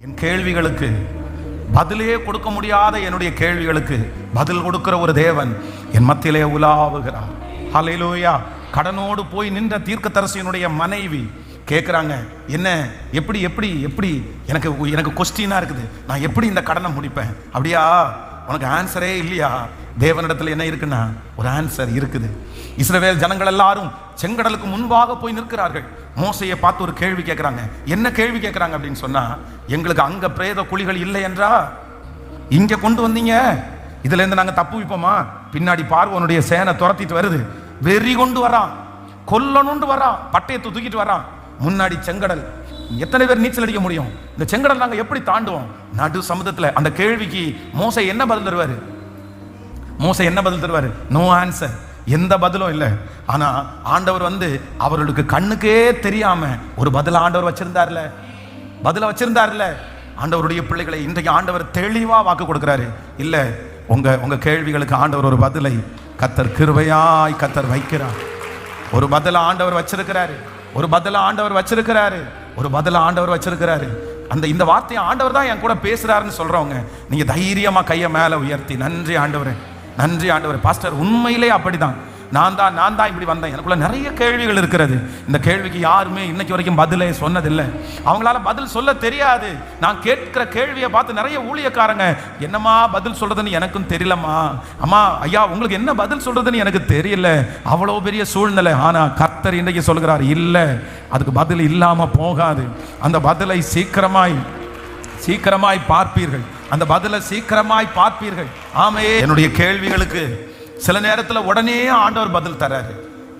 என் கேள்விகளுக்கு பதிலே கொடுக்க முடியாத என்னுடைய கேள்விகளுக்கு பதில் கொடுக்கிற ஒரு தேவன் என் மத்தியிலே உலாவுகிறார். ஹல்லேலூயா. கடனோடு போய் நின்ற தீர்க்கதரிசியினுடைய மனைவி கேட்குறாங்க, என்ன எப்படி எப்படி எப்படி எனக்கு கொஸ்டினா இருக்குது, நான் எப்படி இந்த கடனை முடிப்பேன்? அப்படியா, உனக்கு ஆன்சரே இல்லையா? தேவனிடத்தில் என்ன இருக்குன்னா ஒரு ஆன்சர் இருக்குது. இஸ்ரவேல் ஜனங்கள் எல்லாரும் செங்கடலுக்கு முன்பாக போய் நிற்கிறார்கள். மோசையை பார்த்து ஒரு கேள்வி கேட்குறாங்க. என்ன கேள்வி கேட்குறாங்க அப்படின்னு சொன்னா, எங்களுக்கு அங்க பிரேத குழிகள் இல்லை என்றா இங்க கொண்டு வந்தீங்க, இதுல இருந்து நாங்க தப்பு வைப்போமா? பின்னாடி பார்வோனுடைய சேனை துரத்திட்டு வருது, வெறி கொண்டு வரான், கொல்லணுண்டு வரான், பட்டயத்தை தூக்கிட்டு வரான். முன்னாடி செங்கடல், எத்தனை பேர் நீச்சல் அடிக்க முடியும்? இந்த செங்கடல் நாங்க எப்படி தாண்டுவோம்? நடு சமுத்திரத்துல. அந்த கேள்விக்கு மோசை என்ன பதில் தருவாரு? மோசை என்ன பதில் தருவாரு? நோ ஆன்சர், எந்த பதிலும் இல்லை. ஆனா ஆண்டவர் அவர்களுக்கு கண்ணுக்கே தெரியாம ஒரு பதில ஆண்டவர் வச்சிருந்தார்ல. ஆண்டவருடைய பிள்ளைகளை இன்றைக்கு ஆண்டவர் தெளிவா வாக்கு கொடுக்கிறாரு. இல்ல, உங்க கேள்விகளுக்கு ஆண்டவர் ஒரு பதிலை கர்த்தர் கிருபையாய் கர்த்தர் வைக்கிறார். ஒரு பதில ஆண்டவர் வச்சிருக்கிறாரு. இந்த வார்த்தையை ஆண்டவர் தான் என் கூட பேசுறாருன்னு சொல்றவங்க, நீங்க தைரியமா கையை மேல உயர்த்தி, நன்றி ஆண்டவரே, நன்றி ஆண்டவரே. பாஸ்டர், உண்மையிலே அப்படிதான், நான் தான் இப்படி வந்தேன். எனக்குள்ள நிறைய கேள்விகள் இருக்கிறது. இந்த கேள்விக்கு யாருமே இன்னைக்கு வரைக்கும் பதிலே சொன்னதில்லை. அவங்களால பதில் சொல்ல தெரியாது. நான் கேட்கிற கேள்வியை பார்த்து நிறைய ஊழியக்காரங்க, என்னம்மா பதில் சொல்றதுன்னு எனக்கும் தெரியலம்மா, அம்மா ஐயா உங்களுக்கு என்ன பதில் சொல்றதுன்னு எனக்கு தெரியல, அவ்வளோ பெரிய சூழ்நிலை. ஆனா கர்த்தர் இன்றைக்கு சொல்கிறார், இல்லை, அதுக்கு பதில் இல்லாம போகாது. அந்த பதிலை சீக்கிரமாய் பார்ப்பீர்கள். அந்த பதிலை சீக்கிரமாய் பார்ப்பீர்கள். ஆமே. என்னுடைய கேள்விகளுக்கு சில நேரத்தில் உடனே ஆண்டவர் பதில் தராரு.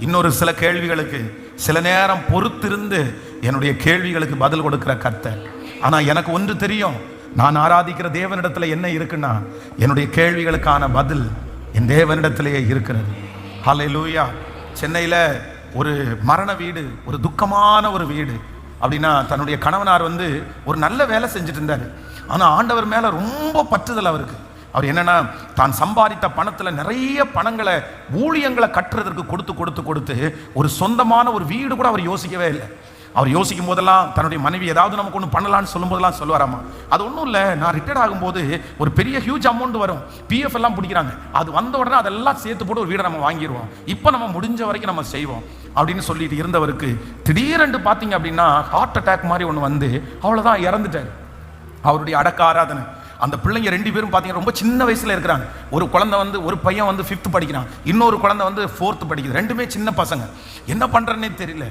இன்னொரு சில கேள்விகளுக்கு சில நேரம் பொறுத்திருந்து என்னுடைய கேள்விகளுக்கு பதில் கொடுக்கிற கர்த்தர். ஆனா எனக்கு ஒன்று தெரியும், நான் ஆராதிக்கிற தேவனிடத்துல என்ன இருக்குன்னா, என்னுடைய கேள்விகளுக்கான பதில் என் தேவனிடத்திலேயே இருக்கிறது. ஹல்லேலூயா. சென்னையில ஒரு மரண வீடு, ஒரு துக்கமான ஒரு வீடு. அப்படின்னா தன்னுடைய கணவனார் ஒரு நல்ல வேலை செஞ்சுட்டு இருந்தாரு. ஆனா ஆண்டவர் மேல ரொம்ப பற்றுதல் அவருக்கு. அவர் என்னன்னா, தான் சம்பாதித்த பணத்துல நிறைய பணங்களை ஊழியங்களை கட்டுறதற்கு கொடுத்து ஒரு சொந்தமான ஒரு வீடு கூட அவர் யோசிக்கவே இல்லை. அவர் யோசிக்கும் போதெல்லாம் தன்னுடைய மனைவி ஏதாவது நமக்கு ஒன்று பண்ணலான்னு சொல்லும் போதெல்லாம் சொல்லுவாராமா, அது ஒன்றும் இல்லை, நான் ரிட்டையர்ட் ஆகும்போது ஒரு பெரிய ஹியூஜ் அமௌண்ட் வரும், பிஎஃப் எல்லாம் பிடிக்கிறாங்க, அது வந்த உடனே அதெல்லாம் சேர்த்து போட்டு ஒரு வீடை நம்ம வாங்கிடுவோம், இப்போ நம்ம முடிஞ்ச வரைக்கும் நம்ம செய்வோம் அப்படின்னு சொல்லிட்டு இருந்தவருக்கு திடீரென்று பார்த்தீங்க அப்படின்னா ஹார்ட் அட்டாக் மாதிரி ஒன்று அவ்வளோதான் இறந்துட்டார். அவருடைய அடக்க ஆராதனை. அந்த பிள்ளைங்க 2 பேரும் பார்த்தீங்கன்னா ரொம்ப சின்ன வயசுல இருக்கிறாங்க. ஒரு குழந்தை ஒரு பையன் 5th படிக்கிறான், இன்னொரு குழந்தை 4th படிக்குது. 2மே சின்ன பசங்க. என்ன பண்றேன்னே தெரியல.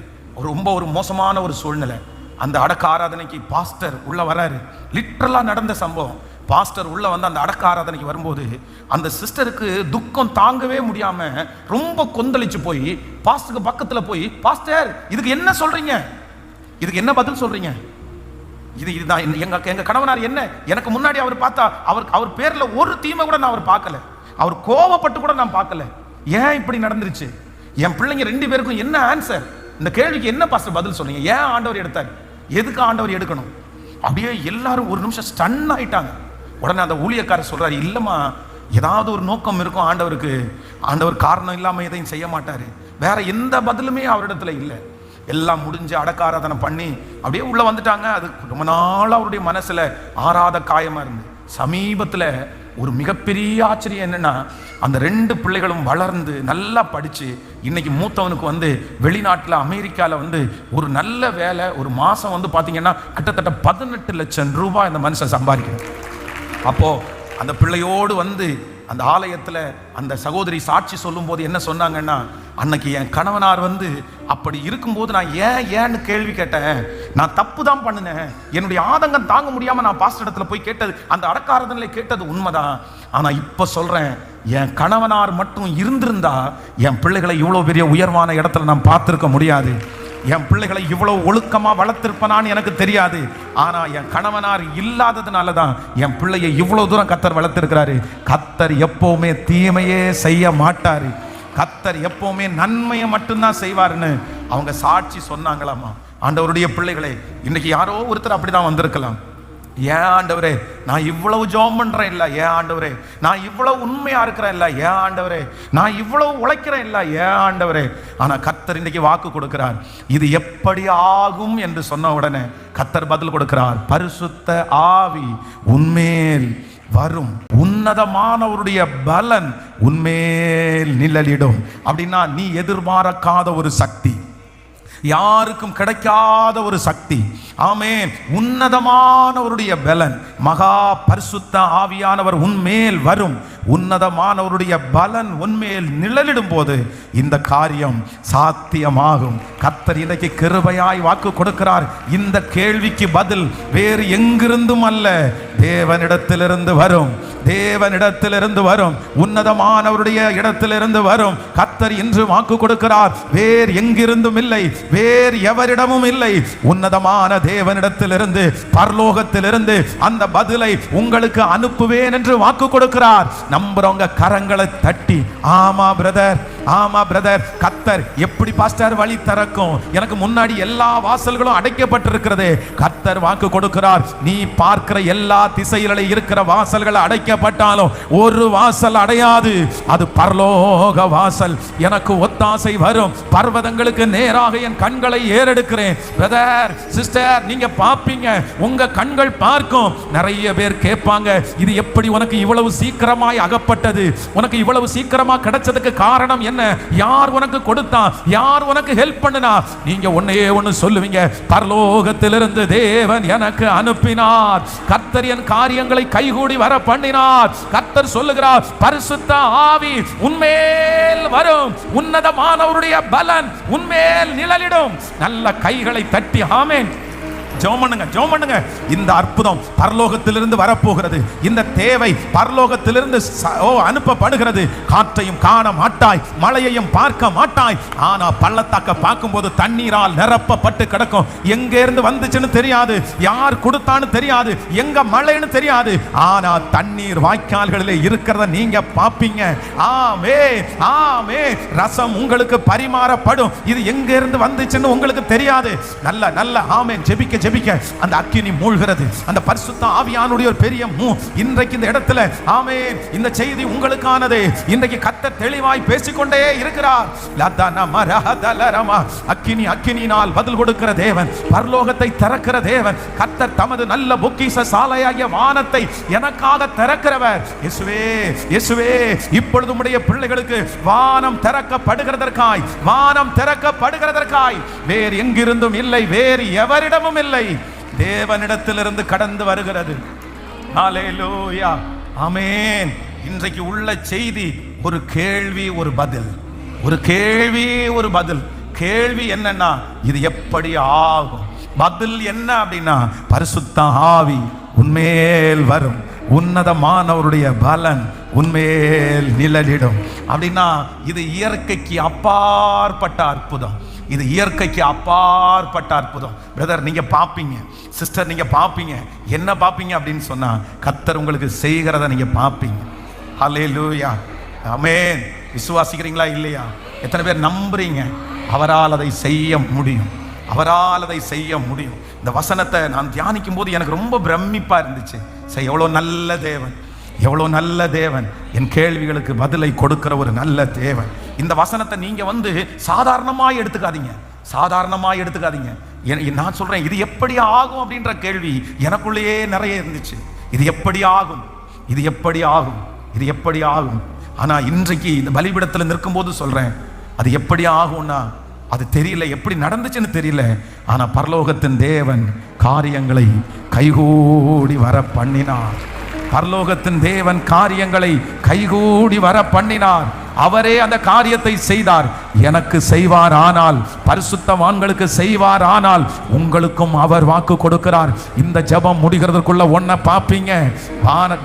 ஒரு மோசமான ஒரு சூழ்நிலை. அந்த அடக்க ஆராதனைக்கு பாஸ்டர் உள்ள வராரு. லிட்டரலா நடந்த சம்பவம். பாஸ்டர் உள்ள அந்த அடக்க ஆராதனைக்கு வரும்போது அந்த சிஸ்டருக்கு துக்கம் தாங்கவே முடியாம ரொம்ப கொந்தளிச்சு போய் பாஸ்டருக்கு பக்கத்துல போய், பாஸ்டர் இதுக்கு என்ன சொல்றீங்க, இதுக்கு என்ன பதில் சொல்றீங்க? இதுதான் எங்க கணவனார். என்ன, எனக்கு முன்னாடி அவர் பார்த்தா அவர் பேர்ல ஒரு தீமை கூட நான் அவர் பார்க்கல, அவர் கோபப்பட்டு கூட நான் பார்க்கல. ஏன் இப்படி நடந்துருச்சு? என் பிள்ளைங்க 2 பேருக்கும் என்ன ஆன்சர்? இந்த கேள்விக்கு என்ன பாஸ்டர் பதில் சொல்றீங்க? ஏன் ஆண்டவர் எடுத்தார்? எதுக்கு ஆண்டவர் எடுக்கணும்? அப்படியே எல்லாரும் ஒரு நிமிஷம் ஸ்டன் ஆயிட்டாங்க. உடனே அந்த ஊழியக்காரர் சொல்றாரு, இல்லம்மா, ஏதாவது ஒரு நோக்கம் இருக்கும் ஆண்டவருக்கு. ஆண்டவர் காரணம் இல்லாம எதையும் செய்ய மாட்டாரு. வேற எந்த பதிலுமே அவரிடத்துல இல்லை. எல்லாம் முடிஞ்சு அடக்க ஆராதனை பண்ணி அப்படியே உள்ள வந்துட்டாங்க. அது ரொம்ப நாள் அவருடைய மனசுல ஆறாத காயமா இருந்து, சமீபத்துல ஒரு மிகப்பெரிய ஆச்சரியம் என்னன்னா, அந்த 2 பிள்ளைகளும் வளர்ந்து நல்லா படிச்சு இன்னைக்கு மூத்தவனுக்கு வெளிநாட்டுல அமெரிக்கால ஒரு நல்ல வேலை, ஒரு மாசம் பாத்தீங்கன்னா கிட்டத்தட்ட 18 லட்சம் ரூபாய் அந்த மனுஷன் சம்பாதிக்கிறார். அப்போ அந்த பிள்ளையோடு அந்த ஆலயத்துல அந்த சகோதரி சாட்சி சொல்லும் போது என்ன சொன்னாங்கன்னா, அன்னைக்கு என் கணவனார் அப்படி இருக்கும்போது நான் ஏன்னு கேள்வி கேட்டேன், நான் தப்பு தான் பண்ணினேன், என்னுடைய ஆதங்கம் தாங்க முடியாம நான் பாஸ்டர் இடத்துல போய் கேட்டது, அந்த அடக்காரதனிலே கேட்டது உண்மைதான். ஆனா இப்ப சொல்றேன், என் கணவனார் மட்டும் இருந்திருந்தா என் பிள்ளைகளை இவ்வளவு பெரிய உயர்வான இடத்துல நான் பார்த்திருக்க முடியாது, என் பிள்ளைகளை இவ்வளவு ஒழுக்கமா வளர்த்திருப்பனான்னு எனக்கு தெரியாது. ஆனா என் கணவனார் இல்லாததுனால தான் என் பிள்ளையை இவ்வளவு தூரம் கர்த்தர் வளர்த்திருக்கிறாரு. கர்த்தர் எப்பவுமே தீமையே செய்ய மாட்டாரு, கர்த்தர் எப்பவுமே நன்மையை மட்டும்தான் செய்வாருன்னு அவங்க சாட்சி சொன்னாங்களாமா. ஆண்டவருடைய பிள்ளைகளே, இன்னைக்கு யாரோ ஒருத்தர் அப்படிதான் வந்திருக்கலாம். ஏன் ஆண்டவரே நான் இவ்வளவு ஜெபம் பண்றேன் இல்ல, ஏன் ஆண்டவரே நான் இவ்வளவு உண்மையா இருக்கிறேன் இல்ல, ஏன் ஆண்டவரே நான் இவ்வளவு உழைக்கிறேன் இல்ல, ஏன் ஆண்டவரே. ஆனா கர்த்தர் இன்னைக்கு வாக்கு கொடுக்கிறார், இது எப்படி ஆகும் என்று சொன்ன உடனே கர்த்தர் பதில் கொடுக்கிறார், பரிசுத்த ஆவி உன்மேல் வரும், உன்னதமானவருடைய பலன் உன்மேல் நிழலிடும். அப்படின்னா நீ எதிர்பார்க்காத ஒரு சக்தி, யாருக்கும் கிடைக்காத ஒரு சக்தி. ஆமென். உன்னதமானவருடைய பலன், மகா பரிசுத்த ஆவியானவர் உன்மேல் வரும், உன்னதமானவருடைய பலன் உன்மேல் நிழலிடும் போது இந்த காரியம் சாத்தியமாகும். கர்த்தர் இன்றைக்கு கிருபையாய் வாக்கு கொடுக்கிறார். இந்த கேள்விக்கு பதில் வேறு எங்கிருந்தும் அல்ல, தேவனிடத்திலிருந்து வரும், தேவனிடத்திலிருந்து வரும், உன்னதமானவருடைய இடத்திலிருந்து வரும். கர்த்தர் இன்று வாக்கு கொடுக்கிறார், வேறு எங்கிருந்தும் இல்லை, வேறு எவரிடமும் இல்லை, உன்னதமான தேவனிடத்திலிருந்து, பரலோகத்திலிருந்து அந்த பதிலை உங்களுக்கு அனுப்புவேன் என்று வாக்கு கொடுக்கிறார். நம்புறவங்க கரங்களை தட்டி ஆமா பிரதர், ஆமா பிரதர், கர்த்தர் எப்படி பாஸ்டர் வழி திறக்கும், எனக்கு முன்னாடி எல்லா வாசல்களும் அடைக்கப்பட்டிருக்கிறது. கர்த்தர் வாக்கு கொடுக்கிறார், நீ பார்க்கிற எல்லா திசையிலே இருக்கிற வாசல்கள் அடைக்கப்பட்டாலும் ஒரு வாசல் அடையாது, அது பரலோக வாசல். எனக்கு ஒத்தாசை வரும், பர்வதங்களுக்கு நேராக என் கண்களை ஏறெடுக்கிறேன். பிரதர் சிஸ்டர், நீங்க பாப்பீங்க, உங்க கண்கள் பார்க்கும். நிறைய பேர் கேட்பாங்க, இது எப்படி உனக்கு இவ்வளவு சீக்கிரமாய் அகப்பட்டது, உனக்கு இவ்வளவு சீக்கிரமா கிடைச்சதுக்கு காரணம் என்ன, யார் உனக்கு கொடுத்தா, யார் உனக்கு ஹெல்ப் பண்ணினா? நீங்க ஒன்னே ஒன்னு சொல்லுவீங்க, பரலோகத்திலிருந்து தேவன் எனக்கு அனுப்பினார், கர்த்தர் என் காரியங்களை கைகூடி வர பண்ணினார். கர்த்தர் சொல்லுகிறார், பரிசுத்த ஆவி உன்மேல் வரும், உன்னதமானவருடைய பலன் உன்மேல் நிழலிடும். நல்ல கைகளை தட்டி ஆமென் ஜெபம் பண்ணுங்க, ஜெபம் பண்ணுங்க. இந்த அற்புதம் பரலோகத்திலிருந்து வரப்போகிறது, இந்த தேவை பரலோகத்திலிருந்து அனுப்பப்படுகிறது. காற்றையும் காண மாட்டாய், மழையையும் பார்க்க மாட்டாய், ஆனா பள்ளத்தாக்க பார்க்கும்போது தண்ணீரால் நிரப்பப்பட்டு கிடக்கும். எங்க இருந்து வந்துச்சுன்னு தெரியாது, யார் கொடுத்தான்னு தெரியாது, எங்க மழைன்னு தெரியாது, ஆனா தண்ணீர் வாய்க்கால்களிலே இருக்கிறத நீங்க பாப்பீங்க. ஆமே ஆமே, ரசம் உங்களுக்கு பரிமாறப்படும். இது எங்க இருந்து வந்துச்சுன்னு உங்களுக்கு தெரியாது. நல்ல நல்ல ஆமென். ஜெபிக்க ஜெபிக்க அந்த அக்கினி மூழ்கிறது. அந்த பரிசுத்த ஆவியானுடைய ஒரு பெரிய இன்றைக்கு இந்த இடத்துல ஆமென், இந்த செய்தி உங்களுக்கானது. இன்றைக்கு கர்த்தர் தெளிவாய் பேசிக்கொண்டே இருக்கிறார். அக்கினி, அக்கினியினால் பதில் கொடுக்கிற தேவன், பரலோகத்தை திறக்கிற தேவன். கர்த்தர் தமது நல்ல பொக்கிஷ சாலையாகிய வானத்தை எனக்காக திறக்கிறவர். இயேசுவே இயேசுவே, இப்பொழுது உம்முடைய பிள்ளைகளுக்கு வானம் திறக்கப்படுகிறதற்காய், வானம் திறக்கப்படுகிறதற்காய் வேறு எங்கிருந்தும் இல்லை, வேறு எவரிடமும் இல்லை, தேவனிடத்திலிருந்து கடந்து வருகிறது. ஹல்லேலூயா, ஆமென். இன்றைக்கு உள்ள செய்தி ஒரு கேள்வி ஒரு பதில், ஒரு கேள்வி ஒரு பதில். கேள்வி என்னன்னா, இது எப்படி ஆகும்? பதில் என்ன அப்படின்னா, பரிசுத்த ஆவி உன்மேல் வரும், உன்னதமானவருடைய பலன் உன்மேல் நிழலிடும். அப்படின்னா இது இயற்கைக்கு அப்பாற்பட்ட அற்புதம், இது இயற்கைக்கு அப்பாற்பட்ட அற்புதம். பிரதர் நீங்க பாப்பீங்க, சிஸ்டர் நீங்க பாப்பீங்க, என்ன பாப்பீங்க அப்படின்னு சொன்னா, கர்த்தர் உங்களுக்கு செய்கிறத நீங்க பாப்பீங்க. ஹல்லேலூயா, ஆமென். விசுவாசிக்கிறீங்களா இல்லையா? எத்தனை பேர் நம்புறீங்க அவரால் அதை செய்ய முடியும், அவரால் அதை செய்ய முடியும்? இந்த வசனத்தை நான் தியானிக்கும் போது எனக்கு ரொம்ப பிரமிப்பா இருந்துச்சு. எவ்வளோ நல்ல தேவன், எவ்வளோ நல்ல தேவன், என் கேள்விகளுக்கு பதிலை கொடுக்கிற ஒரு நல்ல தேவன். இந்த வசனத்தை நீங்க சாதாரணமாக எடுத்துக்காதீங்க, சாதாரணமாக எடுத்துக்காதீங்க. நான் சொல்றேன், இது எப்படி ஆகும் அப்படின்ற கேள்வி எனக்குள்ளேயே நிறைய இருந்துச்சு. இது எப்படி ஆகும், இது எப்படி ஆகும், இது எப்படி ஆகும்? ஆனா இன்றைக்கு இந்த பலிபீடத்தில் நிற்கும் போது சொல்றேன், அது எப்படி ஆகும்னா அது தெரியல, எப்படி நடந்துச்சுன்னு தெரியல. ஆனா பரலோகத்தின் தேவன் காரியங்களை கைகூடி வர பண்ணினார். பரலோகத்தின் தேவன் காரியங்களை கைகூடி வர பண்ணினார். அவரே அந்த காரியத்தை செய்தார். எனக்கு செய்வார் ஆனால், பரிசுத்தவான்களுக்கு செய்வார் ஆனால், உங்களுக்கும் அவர் வாக்கு கொடுக்கிறார். இந்த ஜெபம் முடிகிறதுக்குள்ள ஒன்ன பாப்பீங்க,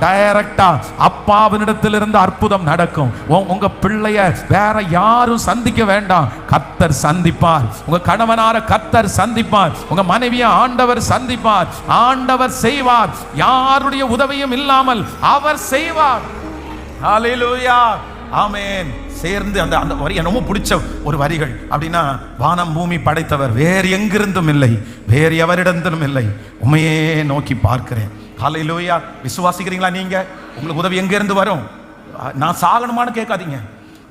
டைரக்டா அப்பாவினிடத்திலிருந்து அற்புதம் நடக்கும். உங்க பிள்ளைய வேற யாரும் சந்திக்க வேண்டாம், கர்த்தர் சந்திப்பார். உங்க கணவனார கர்த்தர் சந்திப்பார், உங்க மனைவியை ஆண்டவர் சந்திப்பார், ஆண்டவர் செய்வார். யாருடைய உதவியும் இல்லாமல் அவர் செய்வார். ஹல்லேலூயா, ஆமென். சேர்ந்து அந்த அந்த வரி ரொம்ப பிடிச்ச ஒரு வரிகள். அப்படின்னா, வானம் பூமி படைத்தவர் வேறு எங்கிருந்தும் இல்லை, வேறு எவரிடத்திலும் இல்லை, உமையே நோக்கி பார்க்கிறேன். ஹல்லேலூயா. விசுவாசிக்கிறீங்களா? நீங்க உங்களுக்கு உதவி எங்க இருந்து வரும்? நான் சாகணுமான்னு கேட்காதீங்க.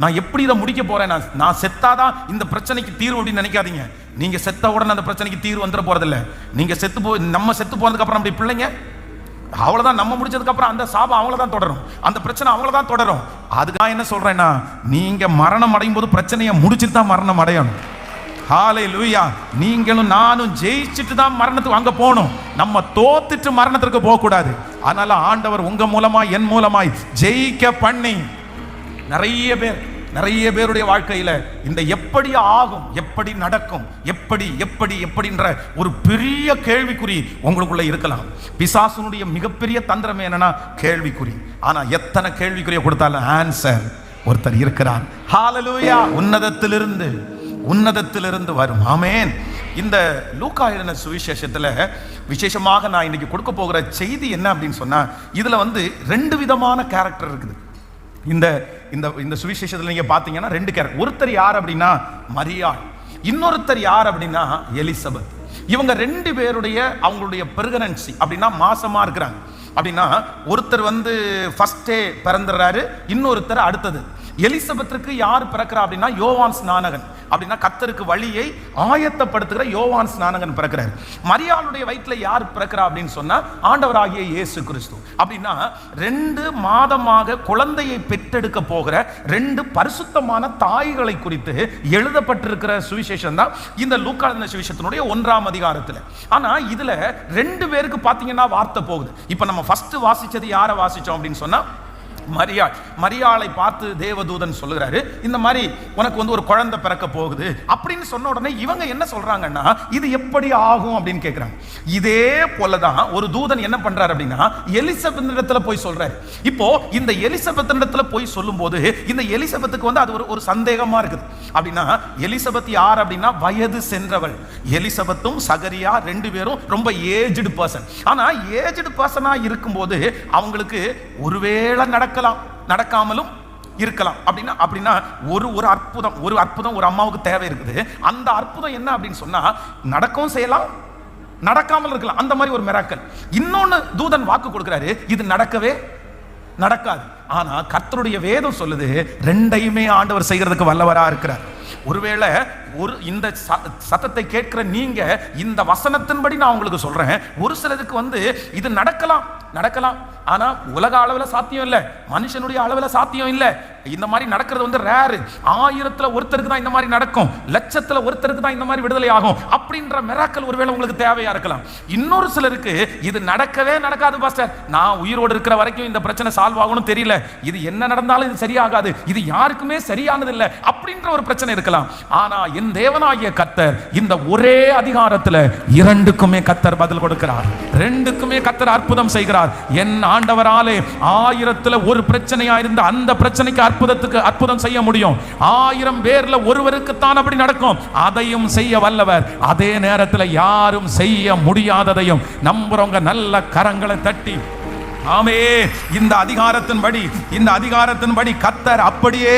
நான் எப்படி இதை முடிக்க போறேன், நான் செத்தாதான் இந்த பிரச்சனைக்கு தீர்வு அப்படின்னு நினைக்காதீங்க. நீங்க செத்த உடனே அந்த பிரச்சனைக்கு தீர்வு வந்துட போறதில்லை. நீங்க நம்ம செத்து போனதுக்கு அப்புறம் அப்படி பிள்ளைங்க அவ்வளவுதான். நம்ம முடிச்சதுக்கு அப்புறம் அந்த சாபம் அவங்கள தான் தொடரும், அந்த பிரச்சனை அவங்கள தான் தொடரும். அதுக்காக என்ன சொல்றேன்னா, நீங்க மரணம் அடையும் போது பிரச்சனையை முடிச்சுட்டு தான் மரணம் அடையணும். ஹல்லேலூயா. நீங்களும் நானும் ஜெயிச்சுட்டு தான் மரணத்துக்கு அங்க போகணும். நம்ம தோத்துட்டு மரணத்திற்கு போக கூடாது. அதனால ஆண்டவர் உங்க மூலமாய் என் மூலமாய் ஜெயிக்க பண்ணி நிறைய பேருடைய வாழ்க்கையில இந்த எப்படி ஆகும், எப்படி நடக்கும், எப்படின்ற ஒரு பெரிய கேள்விக்குறி உங்களுக்குள்ள இருக்கலாம். பிசாசுனுடைய மிகப்பெரிய தந்திரம் என்னன்னா கேள்விக்குறி. ஆனா எத்தனை கேள்விக்குறியை கொடுத்தாலும் ஆன்சர் ஒருத்தர் இருக்கிறார். ஹல்லேலூயா. உன்னதத்திலிருந்து வரும். ஆமென். இந்த லூக்கா எழுதின சுவிசேஷத்துல விசேஷமாக நான் இன்னைக்கு கொடுக்க போகிற செய்தி என்ன அப்படின்னு சொன்னா, இதுல ரெண்டு விதமான கேரக்டர் இருக்குது. இந்த இந்த சுவிசேஷத்தில் நீங்க பாத்தீங்கன்னா ரெண்டு கேரக்டர். ஒருத்தர் யார் அப்படின்னா மரியாள், இன்னொருத்தர் யார் அப்படின்னா எலிசபெத். இவங்க ரெண்டு பேருடைய அவங்களுடைய பிரெக்னன்சி அப்படின்னா மாசமா இருக்கிறாங்க. அப்படின்னா ஒருத்தர் ஃபர்ஸ்டே பிறந்துறாரு, இன்னொருத்தர் அடுத்தது. எலிசபெத்துக்கு யார் பிறக்கிறா அப்படின்னா யோவான் ஸ்நானகன். அப்படின்னா கர்த்தருக்கு வழியை ஆயத்தப்படுத்துகிற யோவான் ஸ்நானகன் பிறக்கிறார். மரியாளுடைய வயிற்றுல யார் பிறக்கிறா அப்படின்னு சொன்னா ஆண்டவராகிய இயேசு கிறிஸ்து. அப்படின்னா 2 மாதமாக குழந்தையை பெற்றெடுக்க போகிற 2 பரிசுத்தமான தாய்களை குறித்து எழுதப்பட்டிருக்கிற சுவிசேஷம் தான் இந்த லூக்கா எழுதின சுவிசேஷத்தினுடைய 1ஆம் அதிகாரத்தில். ஆனா இதுல 2 பேருக்கு பாத்தீங்கன்னா வார்த்தை போகுது. இப்ப நம்ம ஃபர்ஸ்ட் வாசிச்சது யாரை வாசிச்சோம் அப்படின்னு சொன்னா மரியாளை பார்த்து தேவதூதன் சொல்லுகிறாரு, இந்த மாதிரி உனக்கு ஒரு குழந்தை பிறக்க போகுது அப்படின்னு சொன்ன உடனே இவங்க என்ன சொல்றாங்கன்னா, இது எப்படி ஆகும் அப்படின்னு கேட்கிறாங்க. இதே போலதான் ஒரு தூதன் என்ன பண்றாரு அப்படின்னா எலிசபெத் இடத்துல போய் சொல்றாரு. இப்போ இந்த எலிசபெத் இடத்துல போய் சொல்லும் போது இந்த எலிசபெத்துக்கு அது ஒரு சந்தேகமா இருக்குது. அப்படின்னா எலிசபெத் யார் அப்படின்னா வயது சென்றவள். எலிசபெத்தும் சகரியா 2 பேரும் ரொம்ப ஏஜ்டு பர்சன். ஆனா ஏஜ்டு பர்சனா இருக்கும்போது அவங்களுக்கு ஒருவேளை நடக்காமலும் இருக்கலாம். அப்படின்னா ஒரு அற்புதம் ஒரு அம்மாவுக்கு தேவை இருக்குது. அந்த அற்புதம் என்ன அப்படின்னு சொன்னா நடக்கவும் செய்யலாம், நடக்காமல் இருக்கலாம். அந்த மாதிரி ஒரு மிராக்கிள். இன்னொன்னு தூதன் வாக்கு கொடுக்கிறாரு, இது நடக்கவே நடக்காது. ஆனா கர்த்தருடைய வேதம் சொல்லுது 2யுமே ஆண்டவர் செய்கிறதுக்கு வல்லவரா இருக்கிறார். ஒருவேளை இந்த சத்தத்தை கேட்கிற நீங்க இந்த வசனத்தின்படி நான் உங்களுக்கு சொல்றேன், ஒரு சிலருக்கு இது நடக்கலாம். ஆனா உலக அளவில் சாத்தியம் இல்லை, மனுஷனுடைய அளவில் சாத்தியம் இல்லை. இந்த மாதிரி நடக்கிறது ரேர். 1000ல் ஒருத்தருக்கு தான் இந்த மாதிரி நடக்கும், லட்சத்துல ஒருத்தருக்கு தான் இந்த மாதிரி விடுதலை ஆகும். அப்படின்ற மிராக்கிள் ஒருவேளை உங்களுக்கு தேவையா இருக்கலாம். இன்னொரு சிலருக்கு இது நடக்கவே நடக்காது பாஸ்டர், நான் உயிரோடு இருக்கிற வரைக்கும் இந்த பிரச்சனை சால்வ் ஆகணும் தெரியல, இது என்ன நடந்தாலும் இது சரியாகாது, இது யாருக்குமே சரியானது இல்லை அப்படின்ற ஒரு பிரச்சனை இருக்கலாம். ஆனா என் தேவனாகிய கர்த்தர் இந்த ஒரே அதிகாரத்தில் 2க்குமே கர்த்தர் பதில் கொடுக்கிறார். 2க்குமே கர்த்தர் அற்புதம் செய்கிறார். என் ஆண்டவராலே 1000ல் ஒரு பிரச்சனையா இருந்த அந்த பிரச்சனைக்கு அற்புதம் செய்ய முடியும். 1000 பேர்ல ஒருவருக்கு தான் அப்படி நடக்கும். அதையும் செய்ய வல்லவர். அதே நேரத்தில் யாரும் செய்ய முடியாததையும் நம்புறவங்க நல்ல கரங்களை தட்டி ஆமே. இந்த அதிகாரத்தின்படி கர்த்தர் அப்படியே